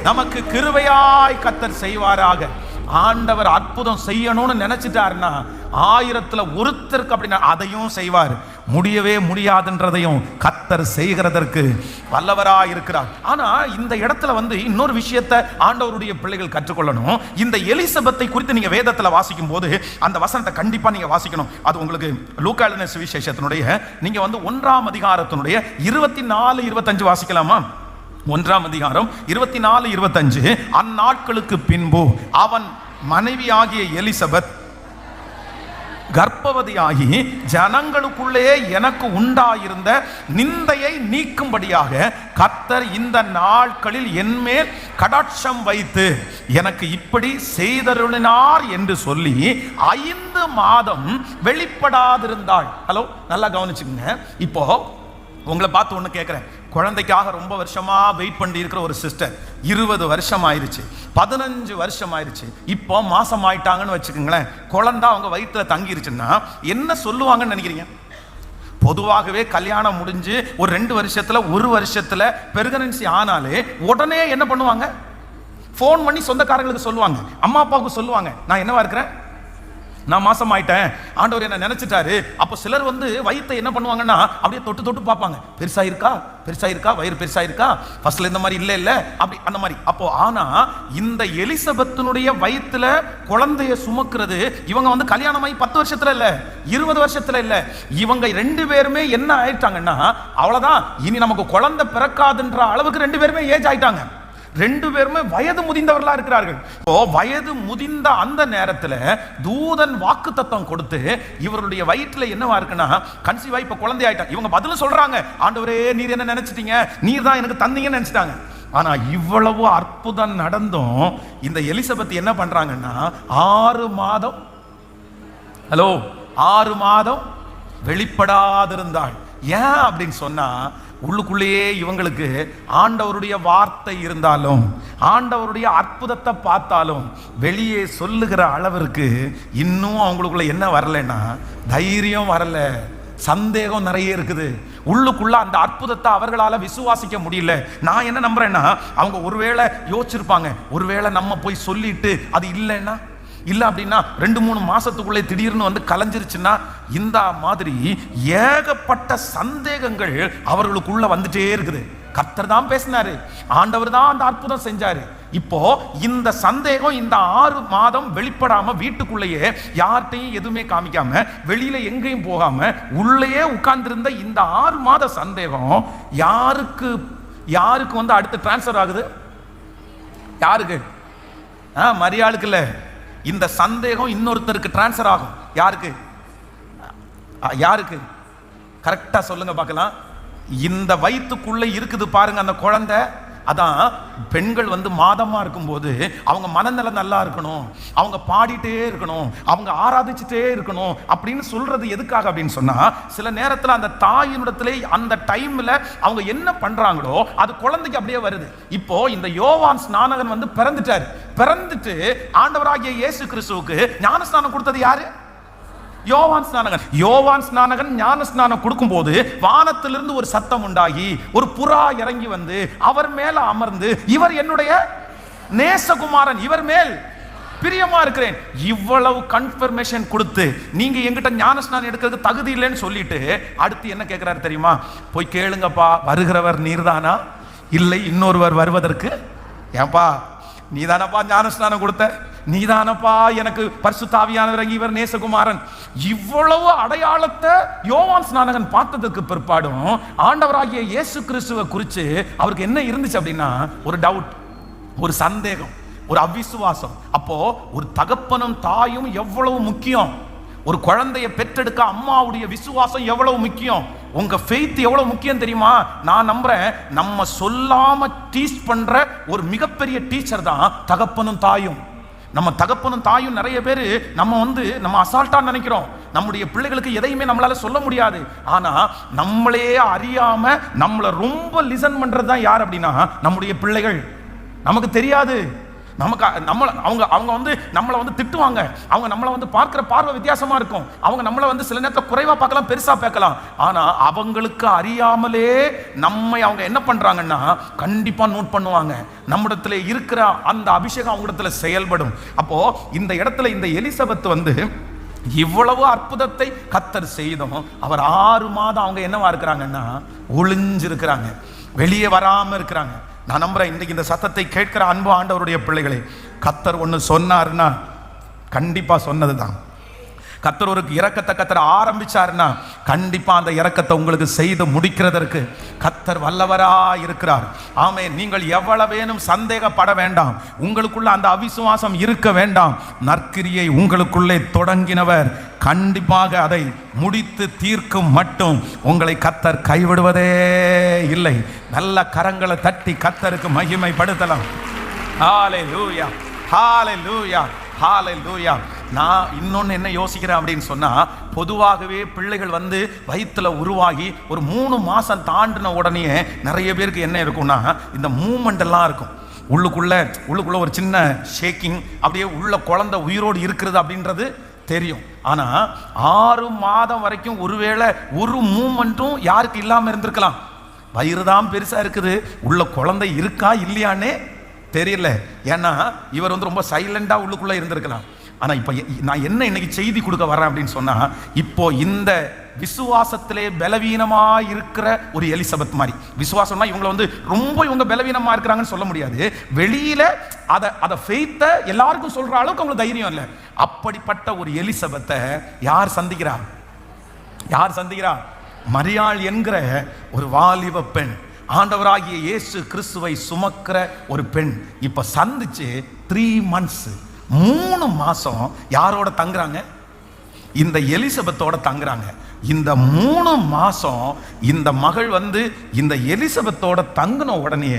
நமக்கு கிருபையாய் கர்த்தர் செய்வாராக. ஆண்டவர் அற்புதம் செய்யணும்னு நினைச்சிட்டாருன்னா 1000ல் ஒருத்தருக்கு அப்படின்னா அதையும் செய்வார். முடியவே முடியாதுன்றதையும் கர்த்தர் செய்கிறதற்கு வல்லவராய் இருக்கிறார். ஆனா இந்த இடத்துல இன்னொரு விஷயத்தை ஆண்டவருடைய பிள்ளைகள் கற்றுக்கொள்ளணும். இந்த எலிசபெத்தை குறித்து நீங்க வேதத்துல வாசிக்கும் போது அந்த வசனத்தை கண்டிப்பா நீங்க வாசிக்கணும். அது உங்களுக்கு லூக்கா எழுதின சுவிசேஷத்தினுடைய நீங்க 1ஆம் அதிகாரத்தினுடைய 24, 25 வாசிக்கலாமா? 1ஆம் அதிகாரம் 24, 25. அந்நாட்களுக்கு பின்பு அவன் மனைவியாகிய எலிசபெத் கர்ப்பவதியாகி ஜனங்களுக்குள்ளே எனக்கு உண்டாயிருந்த நிந்தையை நீக்கும்படியாக கர்த்தர் இந்த நாட்களில் என்மேல் கடாட்சம் வைத்து எனக்கு இப்படி செய்தருளினார் என்று சொல்லி 5 மாதம் வெளிப்படாதிருந்தாள். ஹலோ, நல்லா கவனிச்சுக்கங்க. இப்போ உங்களை பார்த்து ஒன்று கேட்குறேன். குழந்தைக்காக ரொம்ப வருஷமா வெயிட் பண்ணி இருக்கிற ஒரு சிஸ்டர் 20 வருஷம் ஆயிருச்சு, 15 வருஷம் ஆயிருச்சு, இப்போ மாசம் ஆயிட்டாங்கன்னு வச்சுக்கோங்களேன். குழந்தை அவங்க வயிற்றுல தங்கிருச்சுன்னா என்ன சொல்லுவாங்கன்னு நினைக்கிறீங்க? பொதுவாகவே கல்யாணம் முடிஞ்சு ஒரு 2 வருஷத்துல 1 வருஷத்துல பிரெக்னன்சி ஆனாலே உடனே என்ன பண்ணுவாங்க? ஃபோன் பண்ணி சொந்தக்காரங்களுக்கு சொல்லுவாங்க, அம்மா அப்பாவுக்கு சொல்லுவாங்க, நான் என்னவா இருக்கிறேன், நான் மாசம் ஆயிட்டேன், ஆண்டவர் என்ன நினைச்சிட்டாரு. அப்போ சிலர் வந்து வயித்தை என்ன பண்ணுவாங்கன்னா அப்படியே தொட்டு தொட்டு பார்ப்பாங்க, பெருசா இருக்கா, பெருசா இருக்கா, வயிறு பெருசா இருக்கா, ஃபர்ஸ்ட்ல இந்த மாதிரி இல்ல அப்படி அந்த மாதிரி. அப்போ ஆனா இந்த எலிசபெத்தினுடைய வயித்துல குழந்தைய சுமக்கிறது இவங்க வந்து கல்யாணமாகி 10 வருஷத்துல இல்ல, 20 வருஷத்துல இல்ல, இவங்க 2 பேருமே என்ன ஆயிட்டாங்கன்னா அவ்வளவுதான், இனி நமக்கு குழந்தை பிறக்காதுன்ற அளவுக்கு 2 பேருமே ஏஜ் ஆயிட்டாங்க. 2 பேருமே வயது முதிர்ந்தவர்களா இருக்கிறார்கள். வயது முதிர்ந்த அந்த நேரத்துல தூதன் வாக்குத்தத்தம் கொடுத்து இவருடைய வயிற்றுல என்னவா இருக்குன்னா கன்சீவ் ஆகி இப்ப குழந்தை ஆயிட்டாங்க. இவங்க பதில் சொல்றாங்க, ஆண்டவரே நீர் என்ன நினைச்சிட்டீங்க, நீர் தான் எனக்கு தந்தீங்கன்னு நினைச்சிட்டாங்க. ஆனா இவ்வளவு அற்புதம் நடந்தும் இந்த எலிசபெத் என்ன பண்றாங்கன்னா 6 மாதம் 6 மாதம் வெளிப்படாதிருந்தாள். ஏன் அப்படின்னு சொன்னா உள்ளுக்குள்ளேயே இவங்களுக்கு ஆண்டவருடைய வார்த்தை இருந்தாலும் ஆண்டவருடைய அற்புதத்தை பார்த்தாலும் வெளியே சொல்லுகிற அளவிற்கு இன்னும் அவங்களுக்குள்ள என்ன வரலன்னா தைரியம் வரல, சந்தேகம் நிறைய இருக்குது. உள்ளுக்குள்ள அந்த அற்புதத்தை அவர்களால விசுவாசிக்க முடியல. நான் என்ன நம்புறேன்னா அவங்க ஒருவேளை யோசிச்சிருப்பாங்க, ஒருவேளை நம்ம போய் சொல்லிட்டு அது இல்லைன்னா இல்ல அப்படின்னா 2-3 மாசத்துக்குள்ளே திடீர்னு வந்து கலைஞ்சிருச்சுன்னா இந்த மாதிரி ஏகப்பட்ட சந்தேகங்கள் அவர்களுக்குள்ள வந்துட்டே இருக்குது. கர்த்தர் தான் பேசினாரு, ஆண்டவர் தான் அந்த அற்புதம் செஞ்சாரு. இப்போ இந்த சந்தேகம் இந்த 6 மாதம் வெளிப்படாம வீட்டுக்குள்ளேயே யார்கிட்டையும் எதுவுமே காமிக்காம வெளியில எங்கேயும் போகாம உள்ளேயே உட்கார்ந்திருந்த இந்த 6 மாத சந்தேகம் யாருக்கு வந்து அடுத்து டிரான்ஸ்ஃபர் ஆகுது? யாருக்கு? மரியாளுக்கு இல்ல, இந்த சந்தேகம் இன்னொருத்தருக்கு டிரான்ஸ்ஃபர் ஆகும். யாருக்கு? கரெக்டா சொல்லுங்க பார்க்கலாம். இந்த வயிற்றுக்குள்ள இருக்குது பாருங்க அந்த குழந்தை. அதான் பெண்கள் வந்து மாதமா இருக்கும்போது அவங்க மனநலம் நல்லா இருக்கணும், அவங்க பாடிட்டே இருக்கணும், அவங்க ஆராதிச்சுட்டே இருக்கணும் அப்படின்னு சொல்றது எதுக்காக அப்படின்னு சொன்னா சில நேரத்தில் அந்த தாயினிடத்திலே அந்த டைம்ல அவங்க என்ன பண்றாங்களோ அது குழந்தைக்கு அப்படியே வருது. இப்போ இந்த யோவான் ஸ்நானகன் வந்து பிறந்துட்டு ஆண்டவராகிய இயேசு கிறிஸ்துவுக்கு ஞானஸ்நானம் கொடுத்தது யாரு? யோவான் ஸ்நானகன் ஞான ஸ்நானம் கொடுக்கும் போது வானத்திலிருந்து ஒரு சத்தம் உண்டாகி ஒரு புறா இறங்கி வந்து அவர் மேல அமர்ந்து இவர் என்னுடைய நேசகுமாரன், இவர் மேல் பிரியமா இருக்கிறேன், இவ்வளவு கன்ஃபர்மேஷன் கொடுத்து நீங்க எங்கிட்ட ஞான ஸ்நானம் எடுக்கிறதுக்கு தகுதி இல்லைன்னு சொல்லிட்டு அடுத்து என்ன கேட்கிறாரு தெரியுமா? போய் கேளுங்கப்பா, வருகிறவர் நீர்தானா இல்லை இன்னொருவர் வருவதற்கு? ஏன்பா நீதானப்பா ஞானஸ்நானம் கொடுத்த, நீதானப்பா எனக்கு பரிசுத்த ஆவியானவர் இறங்கி இவர் நேசகுமாரன். இவ்வளவு அடையாளத்தை யோவான் ஸ்நானகன் பார்த்ததுக்கு பிற்பாடும் ஆண்டவராகிய இயேசு கிறிஸ்துவை குறித்து அவருக்கு என்ன இருந்துச்சு அப்படின்னா ஒரு டவுட், ஒரு சந்தேகம், ஒரு அவிசுவாசம். அப்போ ஒரு தகப்பனும் தாயும் எவ்வளவு முக்கியம், ஒரு குழந்தையை பெற்றெடுக்க அம்மாவுடைய விசுவாசம் எவ்வளவு முக்கியம், உங்க ஃபெய்த் எவ்வளவு முக்கியம் தெரியுமா? நான் நம்புறேன் நம்ம சொல்லாம டீச் பண்ற ஒரு மிகப்பெரிய டீச்சர் தான் தகப்பனும் தாயும். நம்ம தகப்பனும் தாயும் நிறைய பேர் நம்ம அசால்ட்டா நினைக்கிறோம், நம்முடைய பிள்ளைகளுக்கு எதையுமே நம்மளால சொல்ல முடியாது. ஆனா நம்மளே அறியாம நம்மளை ரொம்ப லிசன் பண்றது தான் யார் அப்படின்னா நம்முடைய பிள்ளைகள். நமக்கு தெரியாது, அவங்க வந்து நம்மளை வந்து திட்டுவாங்க, அவங்க நம்மளை வந்து பார்க்கிற பார்வை வித்தியாசமா இருக்கும், அவங்க நம்மளை வந்து சில நேரத்தில் குறைவா பார்க்கலாம், பெருசா பார்க்கலாம். ஆனா அவங்களுக்கு அறியாமலே நம்மை அவங்க என்ன பண்றாங்கன்னா கண்டிப்பா நோட் பண்ணுவாங்க, நம்மிடத்துல இருக்கிற அந்த அபிஷேகம் அவங்களிடத்துல செயல்படும். அப்போ இந்த இடத்துல இந்த எலிசபெத் வந்து இவ்வளவு அற்புதத்தை கர்த்தர் செய்தோம், அவர் 6 மாதம் அவங்க என்னவா இருக்கிறாங்கன்னா ஒளிஞ்சிருக்கிறாங்க, வெளியே வராம இருக்கிறாங்க. நான் நம்புறேன் இன்னைக்கு இந்த சத்தத்தை கேட்கிற அன்பு ஆண்டவருடைய பிள்ளைகளே, கர்த்தர் ஒன்று சொன்னாருன்னா கண்டிப்பா சொன்னதுதான். கர்த்தர் ஒரு இரக்கத்தை கர்த்தர் ஆரம்பிச்சாருன்னா கண்டிப்பா அந்த இரக்கத்தை உங்களுக்கு செய்து முடிக்கிறதற்கு கர்த்தர் வல்லவரா இருக்கிறார். ஆமென். நீங்கள் எவ்வளவேனும் சந்தேகப்பட வேண்டாம், உங்களுக்குள்ள அந்த அவிசுவாசம் இருக்க வேண்டாம். நற்கிரியை உங்களுக்குள்ளே தொடங்கினவர் கண்டிப்பாக அதை முடித்து தீர்க்கும் மட்டும் உங்களை கர்த்தர் கைவிடுவதே இல்லை. நல்ல கரங்களை தட்டி கர்த்தருக்கு மகிமைப்படுத்தலாம். ஹல்லேலூயா, ஹல்லேலூயா, ஹல்லேலூயா. நான் இன்னொன்று என்ன யோசிக்கிறேன் அப்படின்னு சொன்னால், பொதுவாகவே பிள்ளைகள் வந்து வயிற்றுல உருவாகி ஒரு 3 மாதம் தாண்டின உடனே நிறைய பேருக்கு என்ன இருக்கும்னா இந்த மூமெண்ட் எல்லாம் இருக்கும், உள்ளுக்குள்ள ஒரு சின்ன ஷேக்கிங், அப்படியே உள்ள குழந்தை உயிரோடு இருக்கிறது அப்படின்றது தெரியும். ஆனா 6 மாதம் வரைக்கும் ஒருவேளை ஒரு மூமெண்ட்டும் யாருக்கு இல்லாம இருந்திருக்கலாம். வயிறு தான் பெருசா இருக்குது, உள்ள குழந்தை இருக்கா இல்லையானே தெரியல. ஏன்னா இவர் ரொம்ப சைலண்டா உள்ளுக்குள்ள இருந்திருக்கலாம். ஆனா இப்ப நான் என்ன இன்னைக்கு செய்தி கொடுக்க வரேன் அப்படின்னு சொன்னா, இப்போ இந்த விசுவாசத்திலே பலவீனமா இருக்கிற ஒரு எலிசபெத் மாதிரி, விசுவாசம்னா இவங்களை ரொம்ப பலவீனமா இருக்கிறாங்கன்னு சொல்ல முடியாது. வெளியில அதை ஃபெய்த்த எல்லாருக்கும் சொல்ற அளவுக்கு அவங்களுக்கு தைரியம் இல்லை. அப்படிப்பட்ட ஒரு எலிசபெத்தை யார் சந்திக்கிறா? மரியாள் என்கிற ஒரு வாலிப பெண், ஆண்டவராகிய இயேசு கிறிஸ்துவை சுமக்கிற ஒரு பெண் இப்ப சந்திச்சு 3 months 3 மாசம் யாரோட தங்குறாங்க? இந்த எலிசபெத்தோட தங்குறாங்க. இந்த 3 மாசம் இந்த மகள் இந்த எலிசபெத்தோட தங்கின உடனே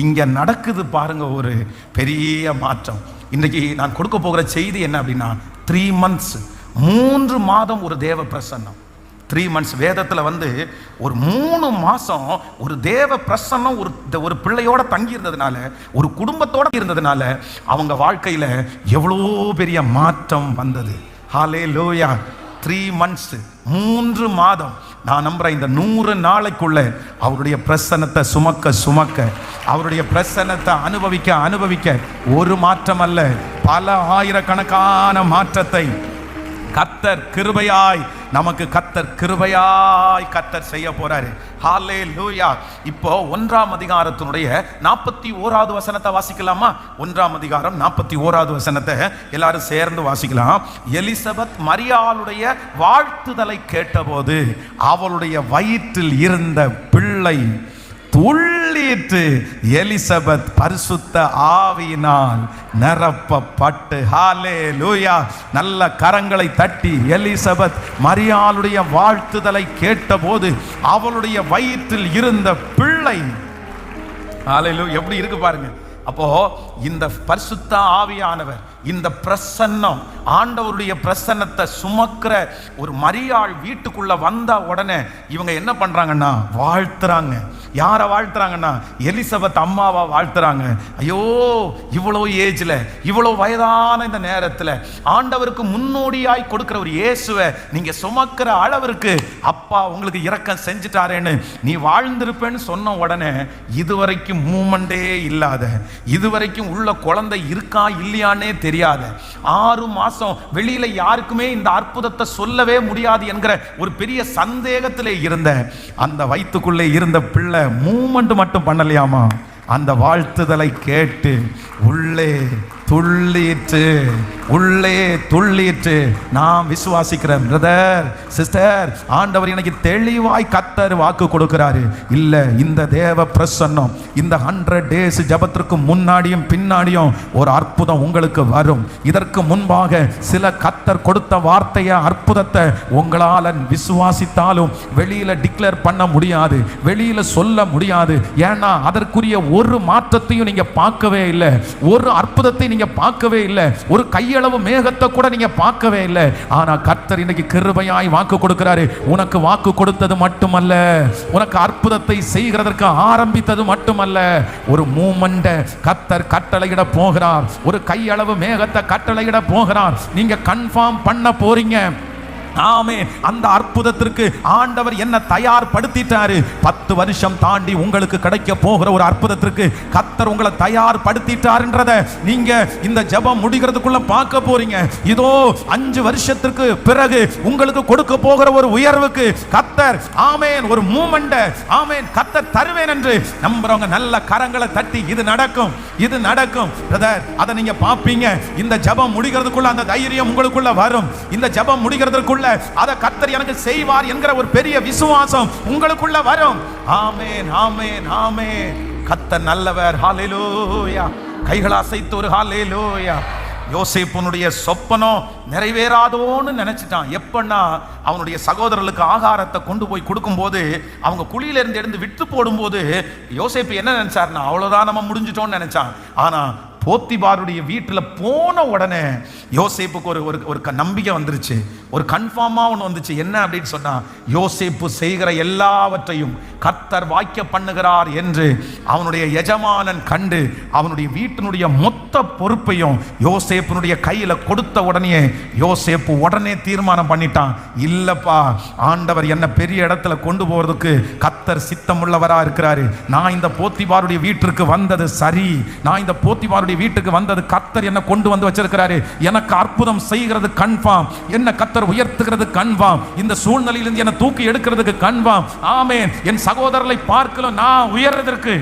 இங்க நடக்குது பாருங்க ஒரு பெரிய மாற்றம். இன்னைக்கு நான் கொடுக்க போகிற செய்தி என்ன அப்படின்னா, 3 months 3 மாதம் ஒரு தேவ பிரசன்னம். 3 months வேதத்துல ஒரு 3 மாசம் ஒரு தேவ பிரசன்னம் ஒரு பிள்ளையோட தங்கி இருந்ததுனால, ஒரு குடும்பத்தோட இருந்ததுனால அவங்க வாழ்க்கையில எவ்வளோ பெரிய மாற்றம் வந்தது. ஹல்லேலூயா. 3 months 3 மாதம். நான் நம்புறேன் இந்த 100 நாளைக்குள்ள அவருடைய பிரசன்னத்தை சுமக்க அவருடைய பிரசன்னத்தை அனுபவிக்க ஒரு மாற்றம் அல்ல, பல ஆயிரக்கணக்கான மாற்றத்தை கர்த்தர் கிருபையாய் கர்த்தர் செய்ய போறாரு. ஹல்லேலூயா. இப்போ 1ஆம் அதிகாரத்தினுடைய 41வது வசனத்தை வாசிக்கலாமா? 1ஆம் அதிகாரம் 41வது வசனத்தை எல்லாரும் சேர்ந்து வாசிக்கலாம். எலிசபெத் மரியாளுடைய வாழ்த்துதலை கேட்டபோது அவளுடைய வயிற்றில் இருந்த பிள்ளை துள்ளிட்டு எலிசபெத் பரிசுத்த ஆவியினால் நிரப்பப்பட்டு, ஹல்லேலூயா, நல்ல கரங்களை தட்டி எலிசபெத் மரியாளுடைய வாழ்த்துதலை கேட்டபோது அவளுடைய வயிற்றில் இருந்த பிள்ளை, ஹல்லேலூயா, எப்படி இருக்கு பாருங்க. அப்போ இந்த பரிசுத்த ஆவியானவர், இந்த பிரசன்னம், ஆண்டவருடைய பிரசன்னத்தை சுமக்கிற ஒரு மரியாள் வீட்டுக்குள்ள வந்த உடனே இவங்க என்ன பண்றாங்கன்னா வாழ்த்துறாங்க. யாரை வாழ்த்துறாங்கன்னா எலிசபெத் அம்மாவா வாழ்த்துறாங்க. ஐயோ, இவ்வளோ ஏஜ்ல, இவ்வளோ வயதான இந்த நேரத்தில் ஆண்டவருக்கு முன்னோடியாய் கொடுக்கிற ஒரு இயேசுவை நீங்க சுமக்கிற அளவிற்கு அப்பா உங்களுக்கு இரக்கம் செஞ்சுட்டாரேன்னு நீ வாழ்ந்திருப்பேன்னு சொன்ன உடனே இதுவரைக்கும் மூமெண்டே இல்லாத, இதுவரைக்கும் உள்ள குழந்தை இருக்கா இல்லையானே தெரியாத, 6 மாசம் வெளியில யாருக்குமே இந்த அற்புதத்தை சொல்லவே முடியாது என்கிற ஒரு பெரிய சந்தேகத்திலே இருந்த அந்த வயிற்றுக்குள்ளே இருந்த பிள்ளை மூமெண்ட் மட்டும் பண்ணலையாமா, அந்த வாழ்த்துதலை கேட்டு உள்ளே துள்ளிட்டு நான் விசுவாசிக்கிறேன் பிரதர் சிஸ்டர், ஆண்டவர் எனக்கு தெளிவாய் கர்த்தர் வாக்கு கொடுக்கிறாரு. இல்ல, இந்த தேவ பிரசன்னம் இந்த 100 days ஜபத்திற்கு முன்னாடியும் பின்னாடியும் ஒரு அற்புதம் உங்களுக்கு வரும். இதற்கு முன்பாக சில கர்த்தர் கொடுத்த வார்த்தைய அற்புதத்தை உங்களால விசுவாசித்தாலும் வெளியில டிக்ளேர் பண்ண முடியாது, வெளியில சொல்ல முடியாது. ஏன்னா அதற்குரிய ஒரு மாற்றத்தையும் நீங்க பார்க்கவே இல்லை, ஒரு அற்புதத்தை நீங்க பார்க்கவே இல்லை, ஒரு கையளவு மேகத்தை கூட நீங்க பார்க்கவே இல்லை. ஆனா கர்த்தர் இன்னைக்கு கிருபையாய் வாக்கு கொடுக்கிறாரு. உனக்கு வாக்கு கொடுத்தது மட்டுமல்ல, உனக்கு அற்புதத்தை செய்கிறதற்கு ஆரம்பித்தது மட்டுமல்ல, ஒரு மூமெண்ட கர்த்தர் கட்டளையிட போகிறார், ஒரு கையளவு மேகத்தை கட்டளையிட போகிறார். நீங்க கன்ஃபார்ம் பண்ண போறீங்க. ஆமே, அந்த அற்புதத்திற்கு ஆண்டவர் என்ன தயார்படுத்திட்டாரு. 10 வருஷம் தாண்டி உங்களுக்கு கிடைக்க போகிற ஒரு அற்புதத்திற்கு கர்த்தர் உங்களை தயார்படுத்திட்டாருன்றத நீங்க இந்த ஜெபம் முடிகிறதுக்குள்ள பார்க்க போறீங்க. இதோ 5 வருஷத்துக்கு பிறகு உங்களுக்கு கொடுக்க போகிற ஒரு உயர்வுக்கு கர்த்தர் ஆமென் ஒரு மூமெண்ட் ஆமென் கர்த்தர் தருவேன் என்று நம்புறவங்க நல்ல கரங்களை தட்டி இது நடக்கும் பிரதர், அதை நீங்க பாப்பீங்க. இந்த ஜெபம் முடிகிறதுக்குள்ள அந்த தைரியம் உங்களுக்குள்ள வரும். இந்த ஜெபம் முடிகிறதுக்குள்ள அதை கர்த்தர் எனக்கு செய்வார் என்கிற ஒரு பெரிய விசுவாசம் உங்களுக்குள்ள வரும். ஆமென் ஆமென் ஆமென். கர்த்தர் நல்லவர். ஹல்லேலூயா. கைகளை அசைத்து ஒரு ஹல்லேலூயா. யோசேப்புனுடைய சொப்பனம் நிறைவேறாதோன்னு நினைச்சிட்டான். எப்பன்னா அவனுடைய சகோதரர்களுக்கு ஆகாரத்தை கொண்டு போய் கொடுக்கும்போது அவங்க குழியிலிருந்து எடுத்து விட்டு போடும்போது யோசேப்பு என்ன நினைச்சார்னா அவ்வளவுதான் நம்ம முடிஞ்சிட்டோம்னு நினைச்சான். ஆனா போத்திபாருடைய வீட்டில் போன உடனே யோசேப்புக்கு ஒரு நம்பிக்கை வந்துருச்சு, ஒரு கன்ஃபார்மா ஒன்று வந்துச்சு. என்ன அப்படின்னு சொன்னா, யோசேப்பு செய்கிற எல்லாவற்றையும் கர்த்தர் வாய்க்க பண்ணுகிறார் என்று அவனுடைய எஜமானன் கண்டு அவனுடைய வீட்டினுடைய மொத்த பொறுப்பையும் யோசேப்பினுடைய கையில கொடுத்த உடனே யோசேப்பு உடனே தீர்மானம் பண்ணிட்டான், இல்லப்பா, ஆண்டவர் என்ன பெரிய இடத்துல கொண்டு போறதுக்கு கர்த்தர் சித்தம் உள்ளவரா இருக்கிறாரு. நான் இந்த போத்திபாருடைய வீட்டிற்கு வந்தது சரி, நான் இந்த போத்திபாருடைய வீட்டுக்கு வந்தது கர்த்தர் என்ன கொண்டு வந்து வச்சிருக்கிறாரு, எனக்கு அற்புதம் செய்கிறது கன்ஃபார்ம், என்ன கர்த்தர் உயர்த்துகிறது கன்ஃபார்ம், இந்த சூழ்நிலையிலிருந்து என்ன தூக்கி எடுக்கிறதுக்கு கன்ஃபார்ம். ஆமென். என் சகோதரரை பார்க்கலாம், நான் உயர்றதற்கு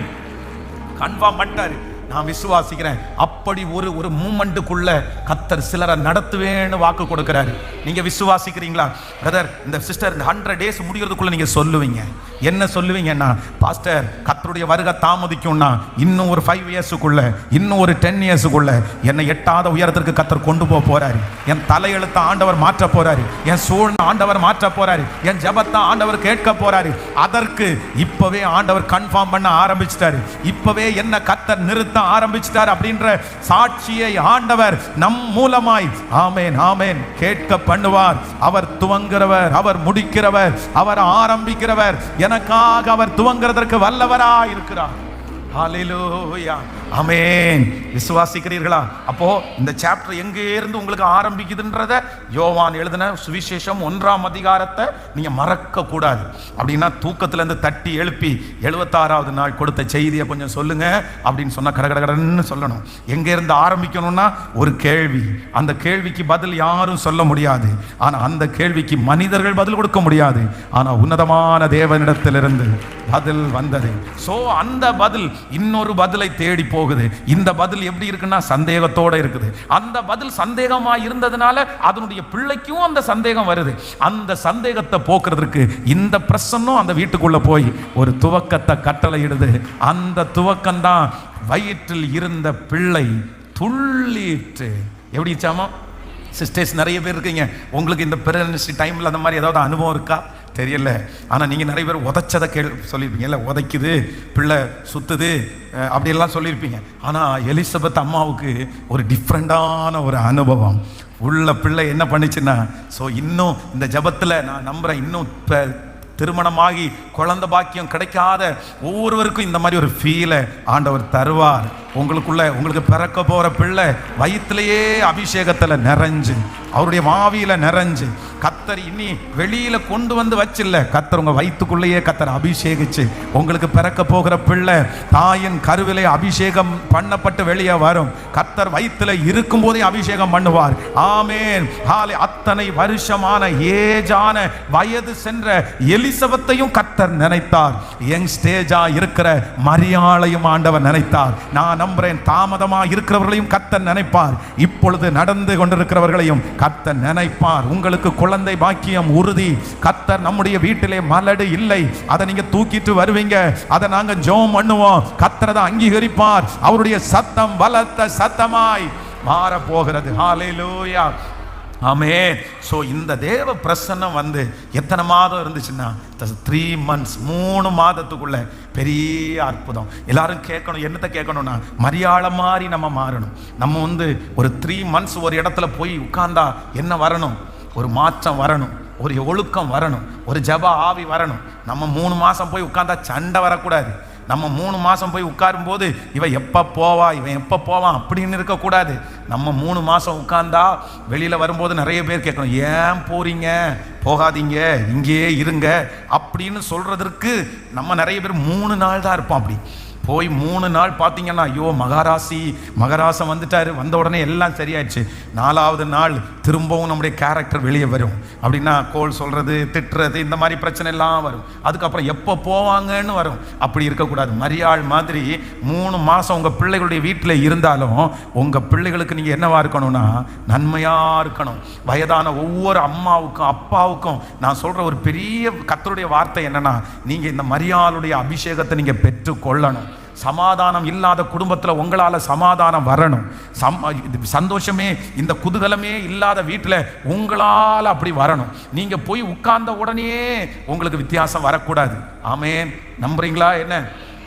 கன்ஃபார்ம் பண்ணிட்டாரு. நான் விசுவாசிக்கிறேன். அப்படி ஒரு மூமெண்ட்டுக்குள்ள கர்த்தர் சிலரை நடத்துவேன்னு வாக்கு கொடுக்கிறாரு. நீங்க விசுவாசிக்கிறீங்களா? பிரதர், இந்த சிஸ்டர் இந்த 100 days முடிகிறதுக்குள்ள நீங்க சொல்லுவீங்க. என்ன சொல்லுவீங்கன்னா, பாஸ்டர் கர்த்தருடைய வருகை தாமதிக்கும்னா இன்னும் ஒரு 5 yearsக்குள்ள, இன்னும் ஒரு 10 yearsக்குள்ள என்னை எட்டாத உயரத்திற்கு கர்த்தர் கொண்டு போக போறாரு. என் தலையெழுத்தை ஆண்டவர் மாற்ற போறாரு, என் சூழ்நிலை ஆண்டவர் மாற்ற போறாரு, என் ஜெபத்தை ஆண்டவர் கேட்க போறாரு. அதற்கு இப்பவே ஆண்டவர் கன்ஃபார்ம் பண்ண ஆரம்பிச்சிட்டாரு. இப்பவே என்ன கர்த்தர் நிறுத்த ஆரம்பிச்சிட்டார் அப்படின்ற சாட்சியை ஆண்டவர் நம் மூலமாய் ஆமென் ஆமென் கேட்க பண்ணுவார். அவர் துவங்குகிறவர், அவர் முடிக்கிறவர், அவர் ஆரம்பிக்கிறவர். எனக்காக அவர் துவங்குறதற்கு வல்லவராய் இருக்கிறார். ஹல்லேலூயா, ஆமென். விசுவாசிக்கிறீர்களா? அப்போ இந்த சாப்டர் எங்கே இருந்து உங்களுக்கு ஆரம்பிக்குதுன்றத யோவான் எழுதின சுவிசேஷம் 1ஆம் அதிகாரத்தை நீங்க மறக்க கூடாது. அப்படின்னா தூக்கத்துல இருந்து தட்டி எழுப்பி 76வது நாள் கொடுத்த செய்தியை கொஞ்சம் சொல்லுங்க அப்படின்னு சொன்னா கடகடன்னு சொல்லணும். எங்க இருந்து ஆரம்பிக்கணும்னா ஒரு கேள்வி, அந்த கேள்விக்கு பதில் யாரும் சொல்ல முடியாது. ஆனா அந்த கேள்விக்கு மனிதர்கள் பதில் கொடுக்க முடியாது. ஆனா உன்னதமான தேவனிடத்திலிருந்து பதில் வந்தது. சோ அந்த பதில் இன்னொரு பதிலை தேடி போகுது. இந்த பதில் எப்படி இருக்குன்னா சந்தேகத்தோட இருக்குது. அந்த பதில் சந்தேகமா இருந்ததுனால அதனுடைய பிள்ளைக்கும் அந்த சந்தேகம் வருது. அந்த சந்தேகத்தை போக்குறதுக்கு இந்த பிரசன்னம் அந்த வீட்டுக்குள்ள போய் ஒரு துவக்கத்தை கட்டளையிடுது. அந்த துவக்கம் தான் வயிற்றில் இருந்த பிள்ளை துள்ளிட்டு. எப்படி சாமா சிஸ்டர்ஸ் நிறைய பேர் இருக்கீங்க, உங்களுக்கு இந்த பிரெக்னன்சி டைம்ல அந்த மாதிரி ஏதாவது அனுபவம் இருக்கா தெரியல. ஆனால் நீங்கள் நிறைய பேர் உதைச்சதை சொல்லியிருப்பீங்க, இல்லை உதைக்குது பிள்ளை சுத்துது அப்படியெல்லாம் சொல்லியிருப்பீங்க. ஆனால் எலிசபெத் அம்மாவுக்கு ஒரு டிஃப்ரெண்டான ஒரு அனுபவம். உள்ள பிள்ளை என்ன பண்ணிச்சுன்னா, ஸோ இன்னும் இந்த ஜபத்தில் நான் நம்புகிறேன், இன்னும் திருமணமாகி குழந்தை பாக்கியம் கிடைக்காத ஒவ்வொருவருக்கும் இந்த மாதிரி ஒரு ஃபீலை ஆண்டவர் தருவார். உங்களுக்கு பிறக்க போற பிள்ளை வயிற்றிலேயே அபிஷேகத்தில் நிறைஞ்சு, அவருடைய மாவியில நிறைஞ்சு, கர்த்தர் இனி வெளியில கொண்டு வந்து வச்சில்ல, கர்த்தர் உங்க வயிற்றுக்குள்ளேயே கர்த்தர் அபிஷேகிச்சு உங்களுக்கு பிறக்க போகிற பிள்ளை தாயின் கருவிலே அபிஷேகம் பண்ணப்பட்டு வெளியே வரும். கர்த்தர் வயிற்றுல இருக்கும் போதே அபிஷேகம் பண்ணுவார். ஆமென். அத்தனை வருஷமான ஏஜான வயது சென்ற எலிசபெத்தையும் கர்த்தர் நினைத்தார். யங் ஸ்டேஜா இருக்கிற மரியாளையும் ஆண்டவர் நினைத்தார். நான் நம்புறேன், தாமதமா இருக்கிறவர்களையும் கர்த்தர் நினைப்பார். இப்பொழுது நடந்து கொண்டிருக்கிறவர்களையும் கர்த்தர் நினைப்பார். உங்களுக்கு குழந்தை பாக்கியம் உறுதி. கர்த்தர் நம்முடைய வீட்டிலே மலடு இல்லை, அதை நீங்க தூக்கிட்டு வருவீங்க, அதை நாங்க ஜெபம் பண்ணுவோம், கர்த்தர் அதை அங்கீகரிப்பார். அவருடைய சத்தம் பலத்த சத்தமாய் மாற போகிறது. ஹல்லேலூயா, ஆமென். ஸோ இந்த தேவ பிரசன்னம் வந்து எத்தனை மாதம் இருந்துச்சுன்னா 3 months, 3 மாதத்துக்குள்ள பெரிய அற்புதம். எல்லாரும் கேட்கணும், என்னத்தை கேட்கணும்னா மரியாதை மாதிரி நம்ம மாறணும். நம்ம வந்து ஒரு 3 months ஒரு இடத்துல போய் உட்கார்ந்தா என்ன வரணும்? ஒரு மாற்றம் வரணும், ஒரு ஒழுக்கம் வரணும், ஒரு ஜப ஆவி வரணும். நம்ம 3 மாதம் போய் உட்கார்ந்தா சண்டை வரக்கூடாது. நம்ம 3 மாதம் போய் உட்காரும் போது இவன் எப்போ போவா, இவன் எப்போ போவான் அப்படின்னு இருக்கக்கூடாது. நம்ம 3 மாதம் உட்கார்ந்தா வெளியில் வரும்போது நிறைய பேர் கேட்கணும், ஏன் போறீங்க, போகாதீங்க, இங்கேயே இருங்க அப்படின்னு சொல்றதற்கு நம்ம நிறைய பேர் 3 நாள் தான் இருப்போம். அப்படி போய் 3 நாள் பார்த்தீங்கன்னா, ஐயோ மகராசம் வந்துட்டாரு, வந்த உடனே எல்லாம் சரியாயிடுச்சு. 4வது நாள் திரும்பவும் நம்முடைய கேரக்டர் வெளியே வரும். அப்படின்னா கோல் சொல்றது, திட்டுறது, இந்த மாதிரி பிரச்சனை எல்லாம் வரும். அதுக்கப்புறம் எப்போ போவாங்கன்னு வரும். அப்படி இருக்கக்கூடாது. மரியாள் மாதிரி 3 மாதம் உங்கள் பிள்ளைகளுடைய வீட்டில் இருந்தாலும் உங்கள் பிள்ளைகளுக்கு நீங்கள் என்னவா இருக்கணும்னா நன்மையாக இருக்கணும். வயதான ஒவ்வொரு அம்மாவுக்கும் அப்பாவுக்கும் நான் சொல்கிற ஒரு பெரிய கர்த்தருடைய வார்த்தை என்னன்னா, நீங்கள் இந்த மரியாளுடைய அபிஷேகத்தை நீங்கள் பெற்றுக்கொள்ளணும். சமாதானம் இல்லாத குடும்பத்தில் உங்களால் சமாதானம் வரணும். சந்தோஷமே, இந்த குதூகலமே இல்லாத வீட்டில் உங்களால் அப்படி வரணும். நீங்க போய் உட்கார்ந்த உடனே உங்களுக்கு வித்தியாசம் வரக்கூடாது. ஆமென். நம்புறீங்களா? என்ன